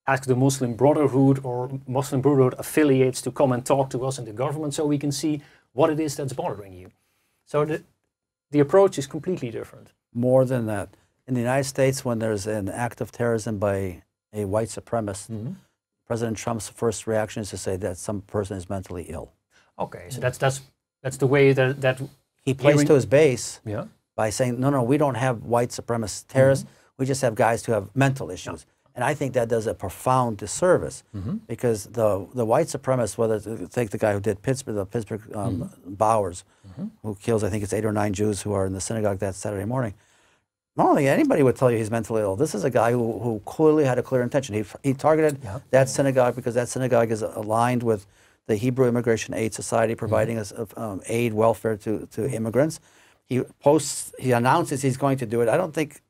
ask the Muslim Brotherhood or Muslim Brotherhood affiliates to come and talk to us in the government so we can see what it is that's bothering you. So the approach is completely different. More than that. In the United States, when there's an act of terrorism by a white supremacist, President Trump's first reaction is to say that some person is mentally ill. Okay, so that's the way that he plays to his base by saying, no, we don't have white supremacist terrorists. We just have guys who have mental issues. And I think that does a profound disservice, because the white supremacists, whether take the guy who did Pittsburgh, Bowers, who kills, I think it's 8 or 9 Jews who are in the synagogue that Saturday morning. I don't think anybody would tell you he's mentally ill. This is a guy who clearly had a clear intention. He targeted that synagogue because that synagogue is aligned with the Hebrew Immigration Aid Society, providing us aid, welfare to immigrants. He announces he's going to do it. I don't think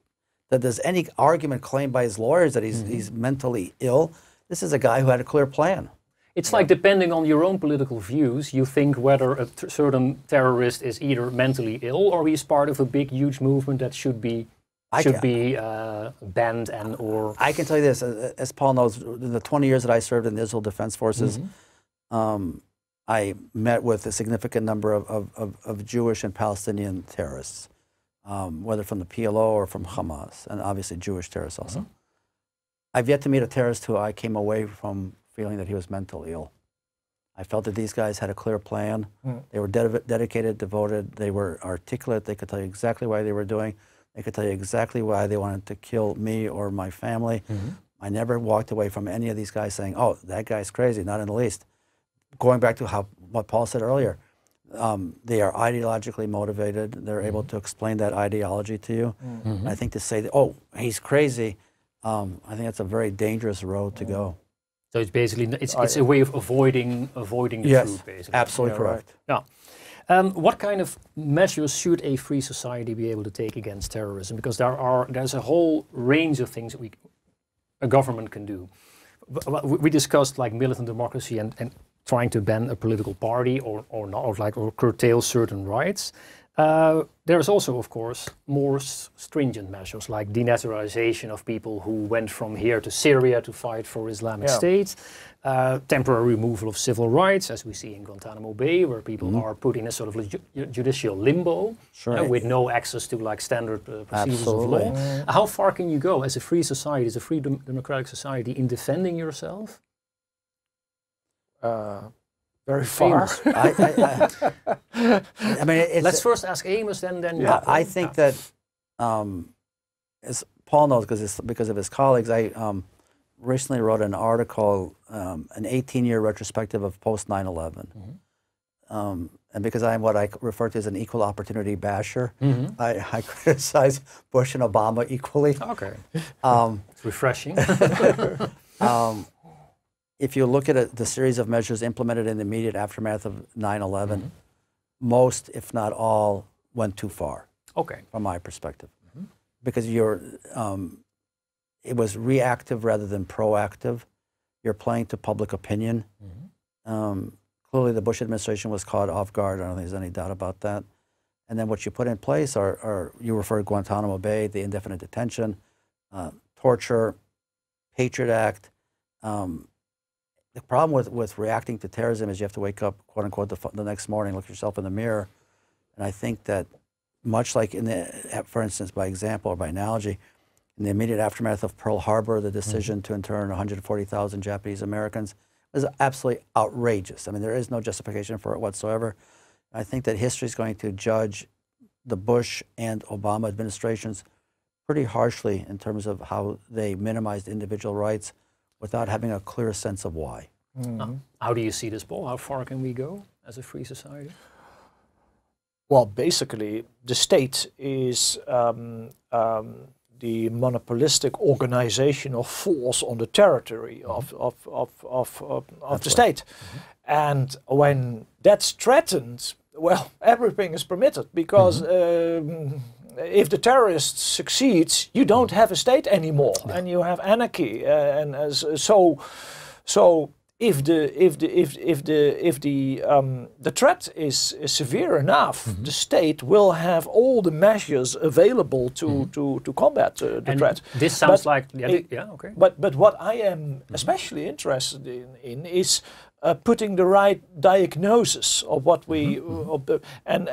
that there's any argument claimed by his lawyers that he's mentally ill. This is a guy who had a clear plan. It's like depending on your own political views, you think whether a certain terrorist is either mentally ill or he's part of a big, huge movement that should be banned and or. I can tell you this, as Paul knows, in the 20 years that I served in the Israel Defense Forces, I met with a significant number of Jewish and Palestinian terrorists, whether from the PLO or from Hamas, and obviously Jewish terrorists also. I've yet to meet a terrorist who I came away from feeling that he was mentally ill. I felt that these guys had a clear plan. They were dedicated, devoted. They were articulate. They could tell you exactly why they were doing. They could tell you exactly why they wanted to kill me or my family. I never walked away from any of these guys saying, oh, that guy's crazy, not in the least. Going back to what Paul said earlier, they are ideologically motivated. They're able to explain that ideology to you. I think to say, that, oh, he's crazy, I think that's a very dangerous road to go. So it's basically it's a way of avoiding the truth, basically. Absolutely correct. Right. Yeah. What kind of measures should a free society be able to take against terrorism? Because there's a whole range of things that a government can do. We discussed like militant democracy and trying to ban a political party or not, or curtail certain rights. There's also, of course, more stringent measures like denaturalization of people who went from here to Syria to fight for Islamic State, temporary removal of civil rights, as we see in Guantanamo Bay, where people are put in a sort of judicial limbo with no access to like standard procedures of law. How far can you go as a free society, as a free democratic society, in defending yourself? Very far. I mean, let's first ask Amos, then. Yeah, I think that, as Paul knows, because of his colleagues, I recently wrote an article, an 18-year retrospective of post 9/11, and because I'm what I refer to as an equal opportunity basher, I criticize Bush and Obama equally. Okay, it's refreshing. If you look at the series of measures implemented in the immediate aftermath of 9/11, most, if not all, went too far. Okay. From my perspective, because it was reactive rather than proactive. You're playing to public opinion. Clearly, the Bush administration was caught off guard. I don't think there's any doubt about that. And then what you put in place are you refer to Guantanamo Bay, the indefinite detention, torture, Patriot Act. The problem with reacting to terrorism is you have to wake up, quote unquote, the next morning, look yourself in the mirror. And I think that much like for instance, by example or by analogy, in the immediate aftermath of Pearl Harbor, the decision to intern 140,000 Japanese Americans was absolutely outrageous. I mean, there is no justification for it whatsoever. I think that history is going to judge the Bush and Obama administrations pretty harshly in terms of how they minimized individual rights without having a clear sense of why. How do you see this, Paul? How far can we go as a free society? Well, basically, the state is the monopolistic organizational force on the territory of the state. And when that's threatened, well, everything is permitted because if the terrorist succeeds, you don't have a state anymore, and you have anarchy. So if the threat is severe enough, the state will have all the measures available to combat the threat. This sounds But what I am especially interested in is putting the right diagnosis of what we and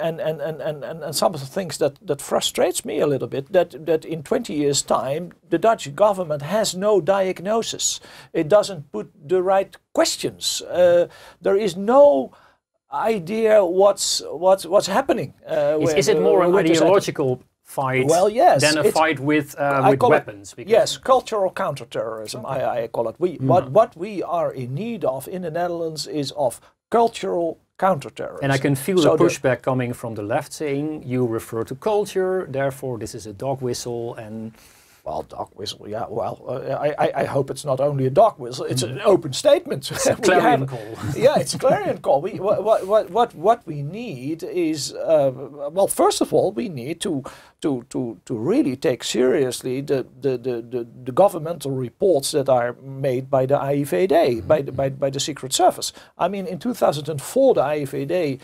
some of the things that frustrates me a little bit, that in 20 years' time the Dutch government has no diagnosis. It doesn't put the right questions. There is no idea what's happening. Is it more an ideological fight than a fight with weapons? Yes, cultural counterterrorism, I call it. What we are in need of in the Netherlands is of cultural counterterrorism. And I can feel the pushback coming from the left saying, you refer to culture, therefore this is a dog whistle. And Well, dog whistle, yeah. Well, I hope it's not only a dog whistle; it's an open statement. It's a clarion call. Yeah, it's a clarion call. What we need is, well, first of all, we need to really take seriously the governmental reports that are made by the AIVD, by the Secret Service. I mean, in 2004, the AIVD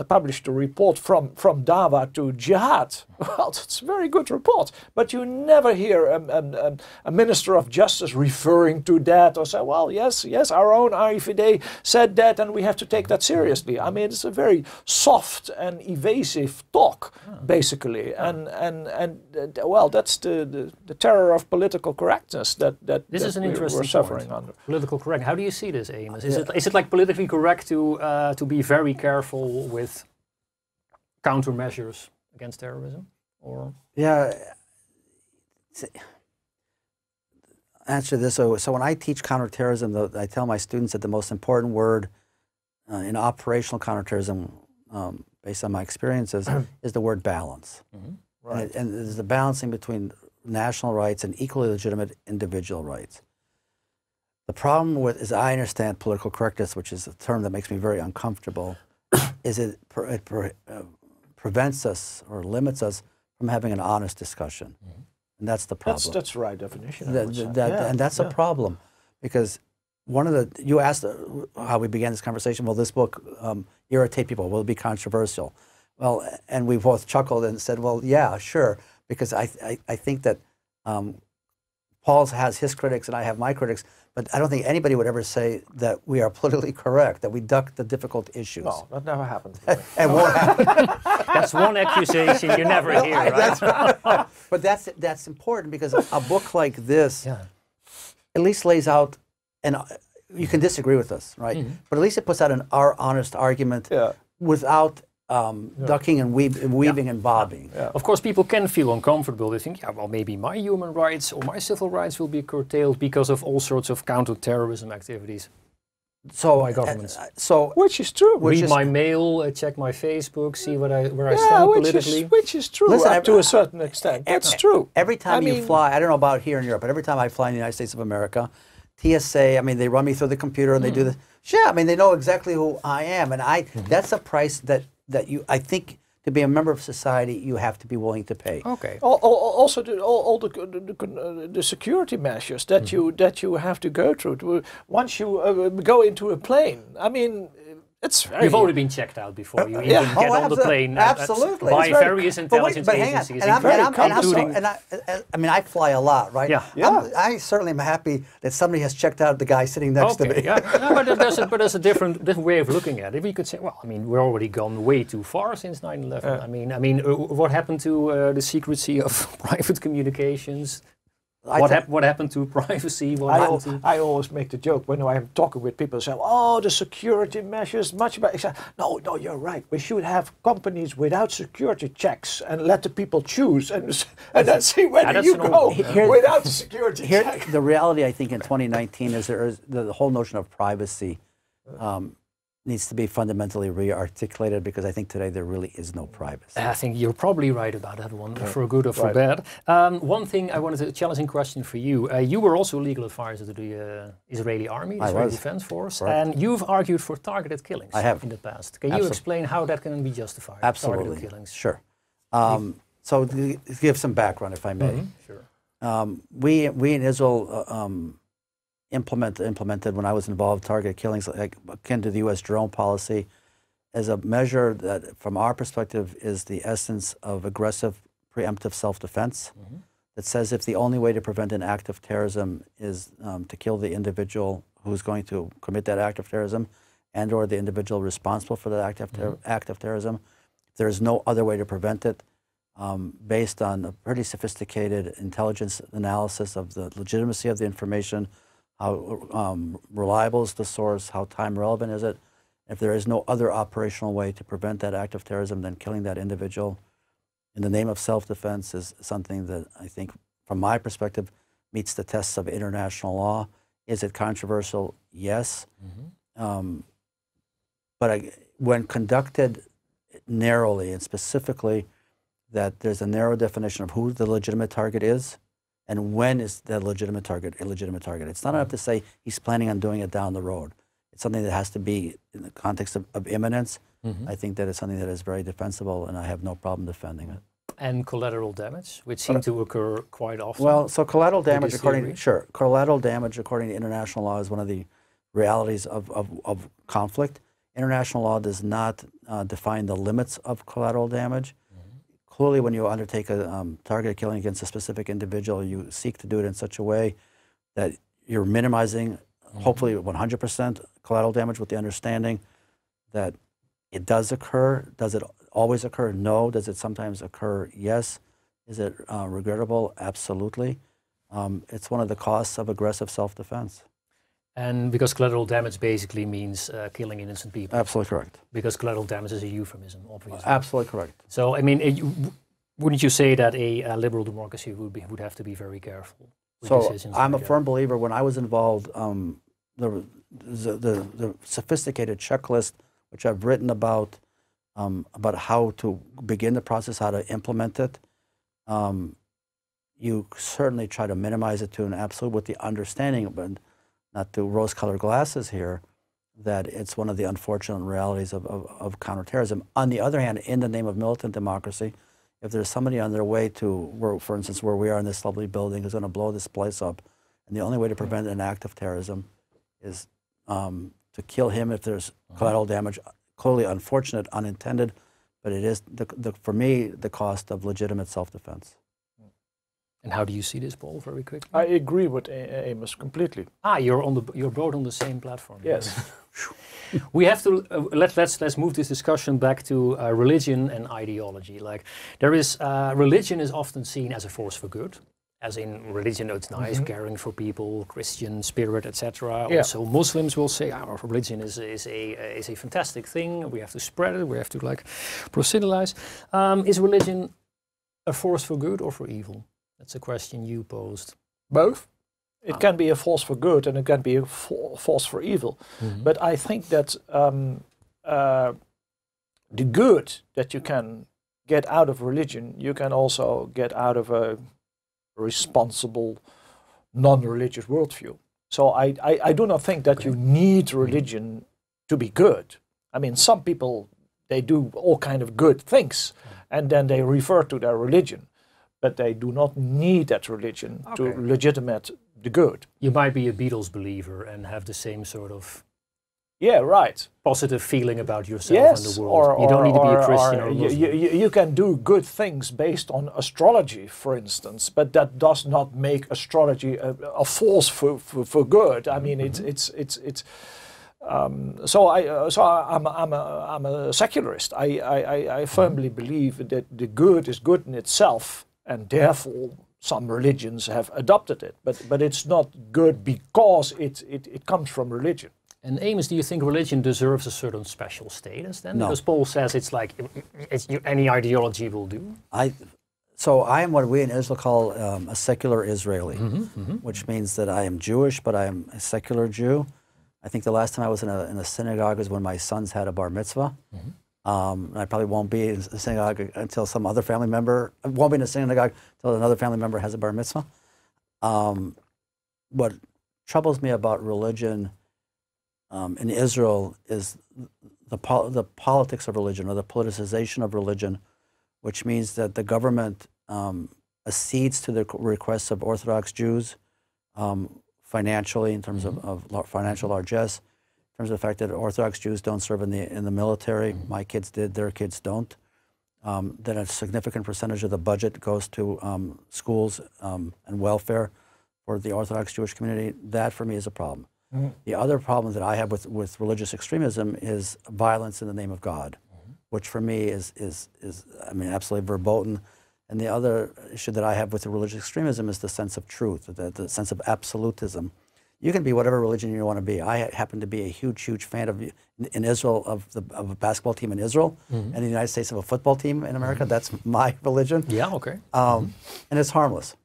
published a report from Dawa to Jihad. Well, it's a very good report, but you never hear a Minister of Justice referring to that or say, well, yes, our own AIVD said that and we have to take that seriously. I mean, it's a very soft and evasive talk, basically, and well, that's the terror of political correctness that this is an interesting we're suffering under. Political correct. How do you see this, Amos? Is it like politically correct to be very careful with countermeasures against terrorism, or answer this. So when I teach counterterrorism, I tell my students that the most important word in operational counterterrorism, based on my experiences, is the word balance. Right. And there's the balancing between national rights and equally legitimate individual rights. The problem with, as I understand political correctness, which is a term that makes me very uncomfortable, is it prevents us or limits us from having an honest discussion. And that's the problem. That's the right definition. And that's a problem, because one of the, you asked how we began this conversation, will this book irritate people? Will it be controversial? Well, and we both chuckled and said, well, yeah, sure, because I think that Paul has his critics and I have my critics, but I don't think anybody would ever say that we are politically correct, that we duck the difficult issues. No, that never happened. It won't happen. That's one accusation you never hear, right? But that's important, because a book like this at least lays out, and you can disagree with us, right? But at least it puts out our honest argument without ducking and weaving and bobbing. Of course, people can feel uncomfortable. They think, yeah, well, maybe my human rights or my civil rights will be curtailed because of all sorts of counter-terrorism activities by governments. Which is true. Read my mail, check my Facebook, see where I stand politically. Which is true. Listen, up to a certain extent. That's true. Every time you fly, I don't know about here in Europe, but every time I fly in the United States of America, TSA, I mean, they run me through the computer and they do this. Yeah, I mean, they know exactly who I am, and that's a price that I think, to be a member of society, you have to be willing to pay. Okay. Also, all the security measures that you have to go through once you go into a plane. I mean, it's very. You've already been checked out before you even get on the plane. Absolutely. By various intelligence agencies, including. I mean, I fly a lot, right? I certainly am happy that somebody has checked out the guy sitting next to me. No, but there's a different way of looking at it. We could say, well, I mean, we're already gone way too far since 9/11. I mean, what happened to the secrecy of private communications? What happened to privacy? I always make the joke when I'm talking with people, say, oh, the security measures, much better. No, you're right. We should have companies without security checks and let the people choose and then see whether you go without the security check. The reality, I think, in 2019 is the whole notion of privacy needs to be fundamentally re-articulated, because I think today there really is no privacy. I think you're probably right about that one, for good or for bad. One thing I wanted a challenging question for you. You were also legal advisor to the Israeli army, the Israeli Defense Force, and you've argued for targeted killings in the past. Can you explain how that can be justified? Absolutely. Targeted killings? Sure. So to give some background, if I may. Sure. We in Israel implemented, when I was involved, targeted killings akin to the U.S. drone policy as a measure that, from our perspective, is the essence of aggressive preemptive self-defense, that says if the only way to prevent an act of terrorism is to kill the individual who's going to commit that act of terrorism and or the individual responsible for that act of terrorism, there is no other way to prevent it, based on a pretty sophisticated intelligence analysis of the legitimacy of the information, how reliable is the source, how time relevant is it. If there is no other operational way to prevent that act of terrorism, then killing that individual in the name of self-defense is something that I think, from my perspective, meets the tests of international law. Is it controversial? Yes. But when conducted narrowly and specifically, that there's a narrow definition of who the legitimate target is, and when is the legitimate target illegitimate target. It's not enough to say he's planning on doing it down the road. It's something that has to be in the context of imminence. I think that is something that is very defensible, and I have no problem defending it. And collateral damage, which seem to occur quite often. Well, so collateral damage, collateral damage according to international law is one of the realities of conflict. International law does not define the limits of collateral damage. Clearly, when you undertake a targeted killing against a specific individual, you seek to do it in such a way that you're minimizing, hopefully 100% collateral damage, with the understanding that it does occur. Does it always occur? No. Does it sometimes occur? Yes. Is it regrettable? Absolutely. It's one of the costs of aggressive self-defense. And because collateral damage basically means killing innocent people. Absolutely correct. Because collateral damage is a euphemism, obviously. Absolutely correct. So, I mean, wouldn't you say that a liberal democracy would have to be very careful with decisions? So, I'm a firm believer. When I was involved, the sophisticated checklist, which I've written about how to begin the process, how to implement it, you certainly try to minimize it to an absolute, with the understanding, but not through rose-colored glasses here, that it's one of the unfortunate realities of counterterrorism. On the other hand, in the name of militant democracy, if there's somebody on their way to, for instance, where we are in this lovely building, who's going to blow this place up, and the only way to prevent an act of terrorism is to kill him if there's collateral damage, clearly unfortunate, unintended, but it is, for me, the cost of legitimate self-defense. And how do you see this, Paul, very quickly? I agree with Amos completely. You're both on the same platform. Yes. We have to let's move this discussion back to religion and ideology. Like, there is religion is often seen as a force for good, as in religion. It's nice, caring for people, Christian spirit, etc. Yeah. Also, Muslims will say our religion is a fantastic thing. We have to spread it. We have to like proselytize. Is religion a force for good or for evil? That's a question you posed. Both. It can be a force for good and it can be a force for evil. But I think that the good that you can get out of religion, you can also get out of a responsible, non-religious worldview. So I do not think that you need religion to be good. I mean, some people, they do all kind of good things and then they refer to their religion. But they do not need that religion to legitimate the good. You might be a Beatles believer and have the same sort of positive feeling about yourself and the world. You don't need to be a Christian or Muslim. You can do good things based on astrology, for instance, but that does not make astrology a force for good. I mean, so I'm a secularist. I firmly believe that the good is good in itself. And therefore, some religions have adopted it, but it's not good because it comes from religion. And Amos, do you think religion deserves a certain special status then? No. Because Paul says it's like any ideology will do. So I am what we in Israel call a secular Israeli, which means that I am Jewish, but I am a secular Jew. I think the last time I was in a synagogue was when my sons had a bar mitzvah. And I probably won't be in a synagogue until some other family member, won't be in a synagogue until another family member has a bar mitzvah. What troubles me about religion in Israel is the politics of religion, or the politicization of religion, which means that the government accedes to the requests of Orthodox Jews financially, in terms of financial largesse, in terms of the fact that Orthodox Jews don't serve in the military. My kids did, their kids don't. That a significant percentage of the budget goes to schools and welfare for the Orthodox Jewish community. That, for me, is a problem. The other problem that I have with religious extremism is violence in the name of God, which for me is I mean, absolutely verboten. And the other issue that I have with the religious extremism is the sense of truth, the sense of absolutism. You can be whatever religion you want to be. I happen to be a huge fan of, in Israel, of a basketball team in Israel, and in the United States of a football team in America. That's my religion. Yeah, okay. And it's harmless.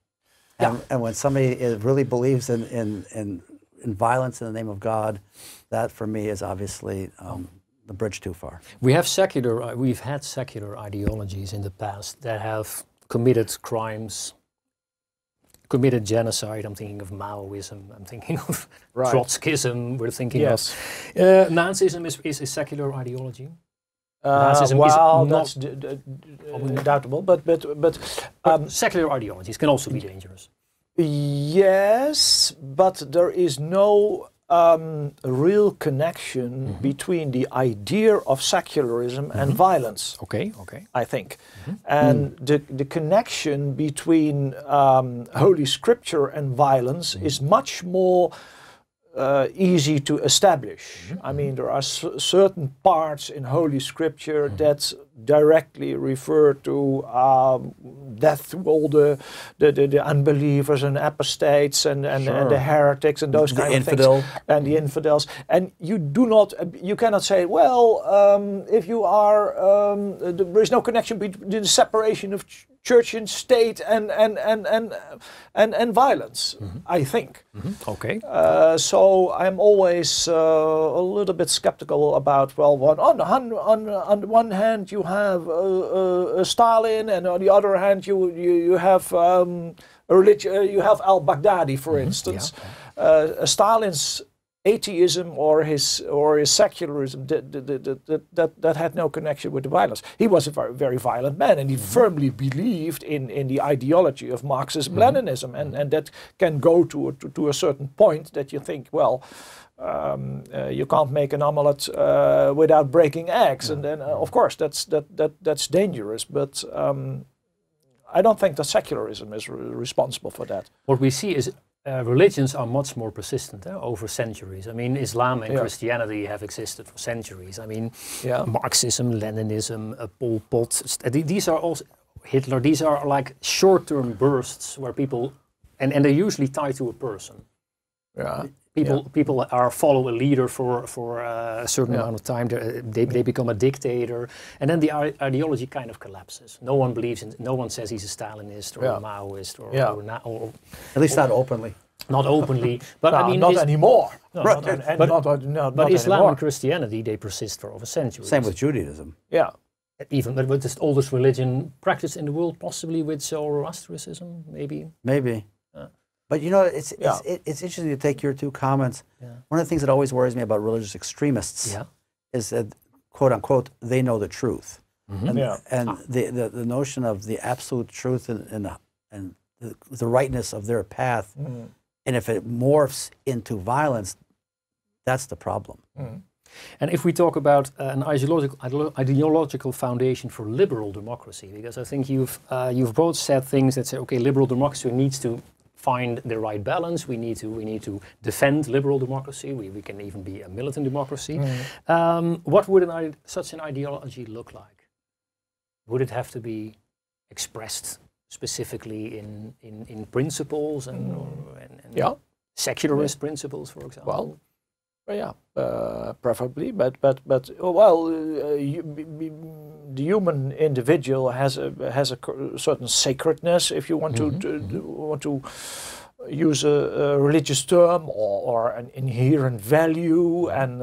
And when somebody really believes in violence in the name of God, that for me is obviously the bridge too far. We've had secular ideologies in the past that have committed crimes committed genocide. I'm thinking of Maoism. I'm thinking of Right. Trotskyism. We're thinking Yes. of Nazism is a secular ideology. Nazism is Well, not that's doubtable, but secular ideologies can also be dangerous. yes, but there is no real connection between the idea of secularism and violence. Okay, okay. I think, and the connection between Holy Scripture and violence is much more easy to establish. I mean, there are certain parts in Holy Scripture that directly refer to death to all the unbelievers and apostates and the heretics and those kind of things, and the infidels. And you do not, you cannot say, well, if you are, there is no connection between the separation of church and state and violence. I think. Okay. So I'm always a little bit skeptical about, well, on the one hand you have Stalin, and on the other hand you have you have al-Baghdadi, for instance. Yeah. Stalin's atheism or his secularism that had no connection with the violence. He was a very, very violent man, and he firmly believed in the ideology of Marxism, Leninism, and that can go to a certain point that you think, well, you can't make an omelette without breaking eggs, and then of course that's dangerous. But I don't think that secularism is responsible for that. What we see is religions are much more persistent over centuries. I mean, Islam and Christianity have existed for centuries. I mean, Marxism, Leninism, Pol Pot, these are also Hitler. These are like short-term bursts where people, and they're usually tied to a person. Yeah. People follow a leader for a certain amount of time. They become a dictator, and then the ideology kind of collapses. No one believes in. No one says he's a Stalinist or a Maoist or at least not openly. Not openly, but no, I mean, not anymore. No, right. But Islam and Christianity, they persist for over centuries. Same with Judaism. Yeah. Even but with the oldest religion practiced in the world, possibly with Zoroastrianism, maybe. Maybe. But you know, it's interesting to take your two comments. Yeah. One of the things that always worries me about religious extremists is that, quote unquote, they know the truth, and the notion of the absolute truth and the rightness of their path, and if it morphs into violence, that's the problem. And if we talk about an ideological foundation for liberal democracy, because I think you've both said things that say, okay, liberal democracy needs to find the right balance. We need to defend liberal democracy. We can even be a militant democracy. What would such an ideology look like? Would it have to be expressed specifically in principles and secularist principles, for example? Preferably, but well, the human individual has a certain sacredness, if you want to use a religious term, or an inherent value, and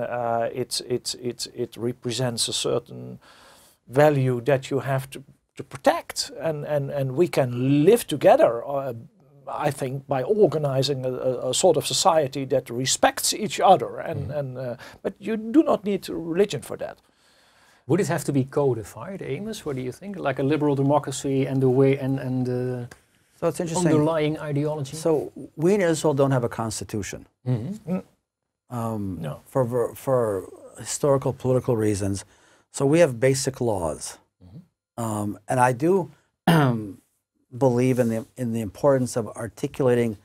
it represents a certain value that you have to protect, and we can live together. I think by organizing a sort of society that respects each other, but you do not need religion for that. Would it have to be codified, Amos? What do you think? Like a liberal democracy and the way and so it's interesting. Underlying ideology. So we in Israel don't have a constitution. No. For historical political reasons. So we have basic laws, and I do believe in the importance of articulating,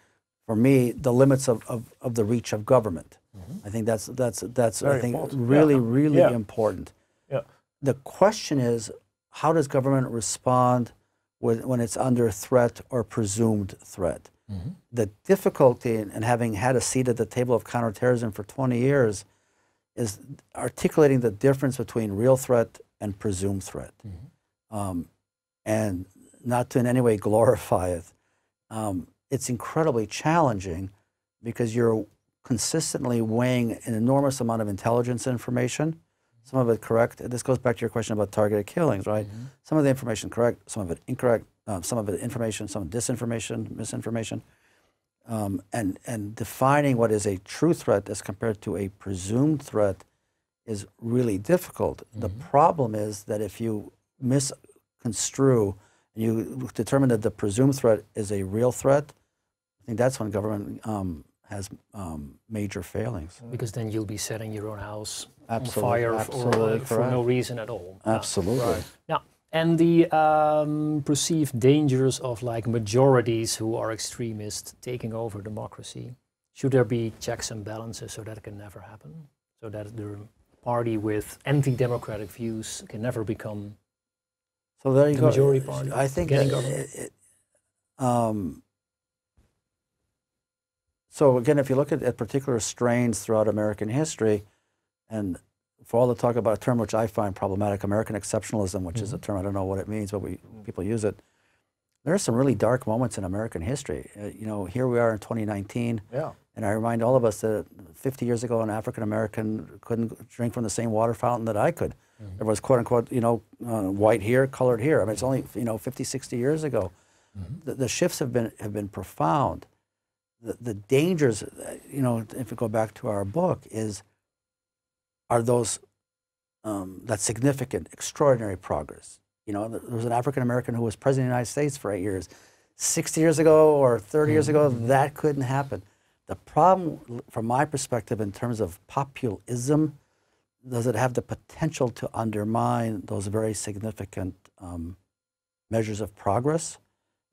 for me, the limits of the reach of government. I think that's I think really important. Yeah. The question is, how does government respond when it's under threat or presumed threat? The difficulty in having had a seat at the table of counterterrorism for 20 years is articulating the difference between real threat and presumed threat. And not to in any way glorify it, it's incredibly challenging because you're consistently weighing an enormous amount of intelligence information, some of it correct. This goes back to your question about targeted killings, right? Some of the information correct, some of it incorrect, some of it information, some disinformation, misinformation, and defining what is a true threat as compared to a presumed threat is really difficult. The problem is that if you misconstrue and you determine that the presumed threat is a real threat, I think that's when government has major failings. Because then you'll be setting your own house Absolutely, on fire for no reason at all. Absolutely. Right. Now, and the perceived dangers of like majorities who are extremists taking over democracy. Should there be checks and balances so that it can never happen? So that the party with anti-democratic views can never become so there you the go. Majority party? I think so again, if you look at particular strains throughout American history, and for all the talk about a term which I find problematic, American exceptionalism, which is a term I don't know what it means, but people use it. There are some really dark moments in American history. You know, here we are in 2019, and I remind all of us that 50 years ago, an African American couldn't drink from the same water fountain that I could. There was quote unquote, you know, white here, colored here. I mean, it's only 50, 60 years ago. The shifts have been profound. The dangers, you know, if we go back to our book, are those that significant, extraordinary progress. You know, there was an African American who was president of the United States for 8 years. 60 years ago or 30 years ago, that couldn't happen. The problem, from my perspective, in terms of populism, does it have the potential to undermine those very significant measures of progress?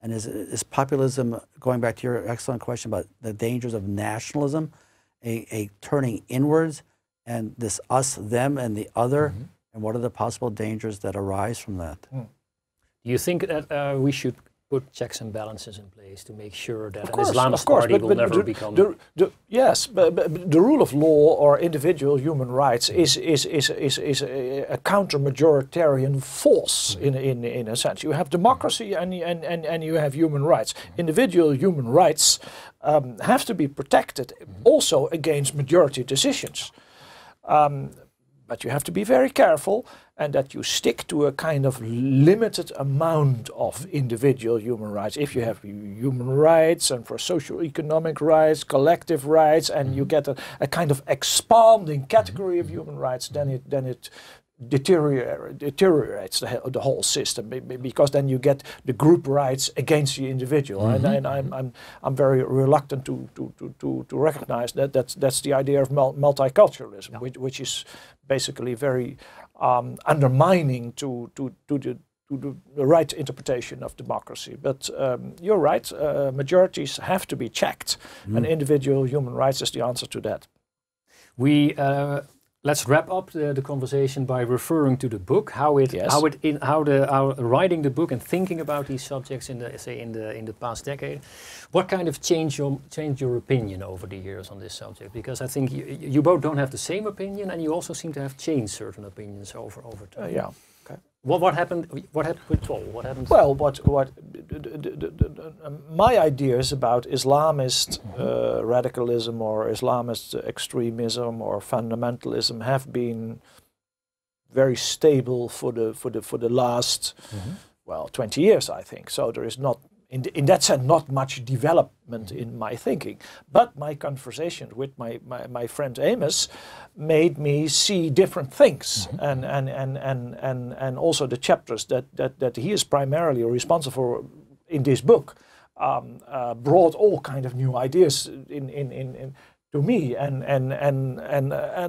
And is populism, going back to your excellent question about the dangers of nationalism, a turning inwards, and this us, them, and the other, and what are the possible dangers that arise from that? Do you think that we should put checks and balances in place to make sure that an Islamist party will never become... Yes, but the rule of law or individual human rights is a counter-majoritarian force in a sense. You have democracy and you have human rights. Individual human rights have to be protected also against majority decisions. But you have to be very careful, and that you stick to a kind of limited amount of individual human rights. If you have human rights and for socio-economic rights, collective rights, and you get a kind of expanding category of human rights, then it deteriorates the whole system, because then you get the group rights against the individual, and I'm very reluctant to recognize that that's the idea of multiculturalism, which is basically very undermining to the right interpretation of democracy. But you're right, majorities have to be checked, and individual human rights is the answer to that. Let's wrap up the conversation by referring to the book, how writing the book and thinking about these subjects in the past decade. What kind of changed your opinion over the years on this subject? Because I think you both don't have the same opinion, and you also seem to have changed certain opinions over time. Yeah. Okay. What happened? What happened with Paul? What happened? Well, my ideas about Islamist radicalism or Islamist extremism or fundamentalism have been very stable for the last 20 years, I think. So there is not, in that sense, not much development in my thinking. But my conversations with my friend Amos made me see different things, and also the chapters that he is primarily responsible for in this book brought all kind of new ideas in to me, and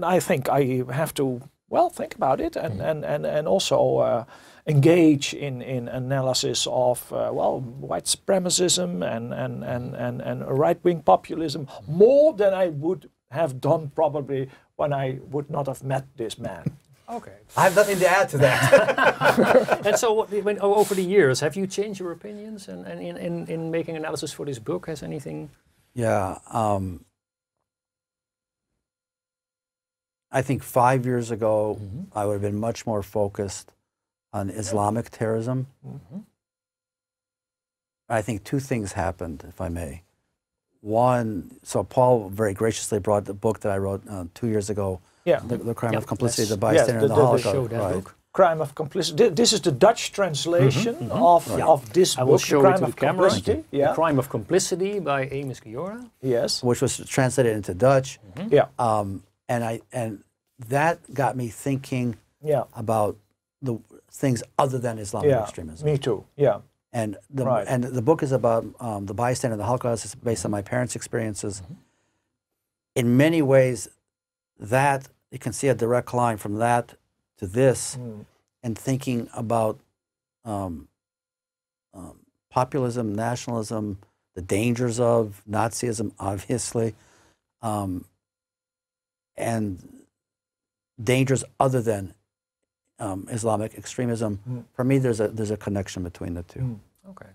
I think I have to think about it and also engage in analysis of white supremacism and right-wing populism more than I would have done probably when I would not have met this man. Okay. I have nothing to add to that. And so, over the years, have you changed your opinions and in making analysis for this book? Has anything? Yeah. I think 5 years ago, I would have been much more focused on Islamic terrorism. I think two things happened, if I may. One, so Paul very graciously brought the book that I wrote 2 years ago, The Crime of Complicity, the Bystander in the Holocaust. Crime of Complicity. This is the Dutch translation of this book, I will show The it Crime to of the camera. Complicity. Yeah. The Crime of Complicity by Amos Guiora. Yes. which was translated into Dutch. Yeah. And that got me thinking Yeah. about the things other than Islamic Yeah. extremism. Me too. Yeah. And the Right. and the book is about the bystander and the Holocaust. It's based on my parents' experiences. In many ways, that you can see a direct line from that to this, and thinking about populism, nationalism, the dangers of Nazism, obviously, and dangers other than Islamic extremism. For me, there's a connection between the two. Okay.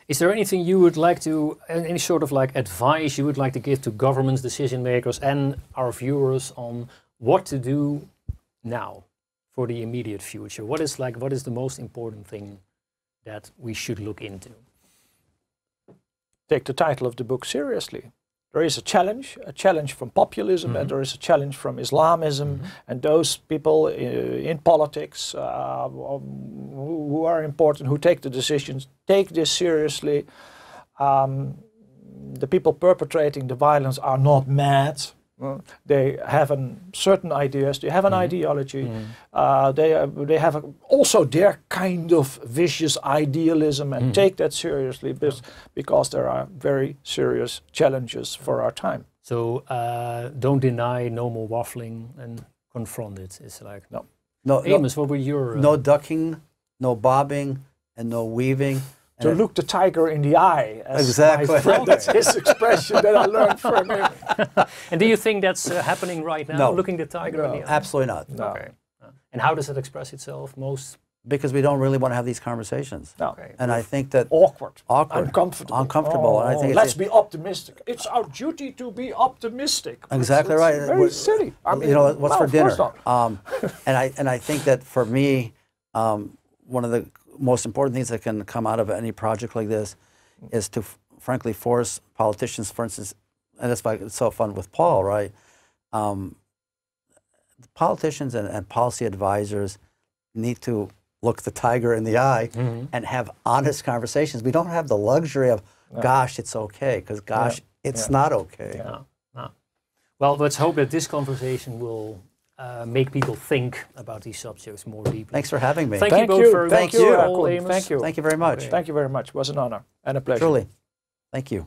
Is there anything you would like to, any sort of like advice you would like to give to governments, decision makers, and our viewers on what to do now for the immediate future? What is the most important thing that we should look into? Take the title of the book seriously. There is a challenge from populism, and there is a challenge from Islamism, and those people in politics who are important, who take the decisions, take this seriously. The people perpetrating the violence are not mad. They have certain ideas, they have an ideology, they have also their kind of vicious idealism, and take that seriously because there are very serious challenges for our time. So don't deny, no more waffling, and confront it. It's like, No, Amos, what were your... no ducking, no bobbing, and no weaving. To look the tiger in the eye, as Exactly. my friend, that's his expression that I learned from him. And do you think that's happening right now, No. looking the tiger in the eye? Absolutely not. No. Okay. And how does it express itself most? Because we don't really want to have these conversations. No. Okay. And I think that Awkward, uncomfortable. Oh, And I think let's be optimistic. It's our duty to be optimistic. Exactly It's right. Very silly. I mean, you know, what's well, for of dinner? course not. And I think that for me, one of the most important things that can come out of any project like this is to, frankly, force politicians, for instance, and that's why it's so fun with Paul, right? Politicians and policy advisors need to look the tiger in the eye and have honest conversations. We don't have the luxury of, gosh, it's okay, because gosh, it's not okay. No, no. Well, let's hope that this conversation will make people think about these subjects more deeply. Thanks for having me. Thank you both very much. Thank you. Paul, Amos. Thank you. Thank you very much. Thank you very much. It was an honor and a pleasure. Truly. Thank you.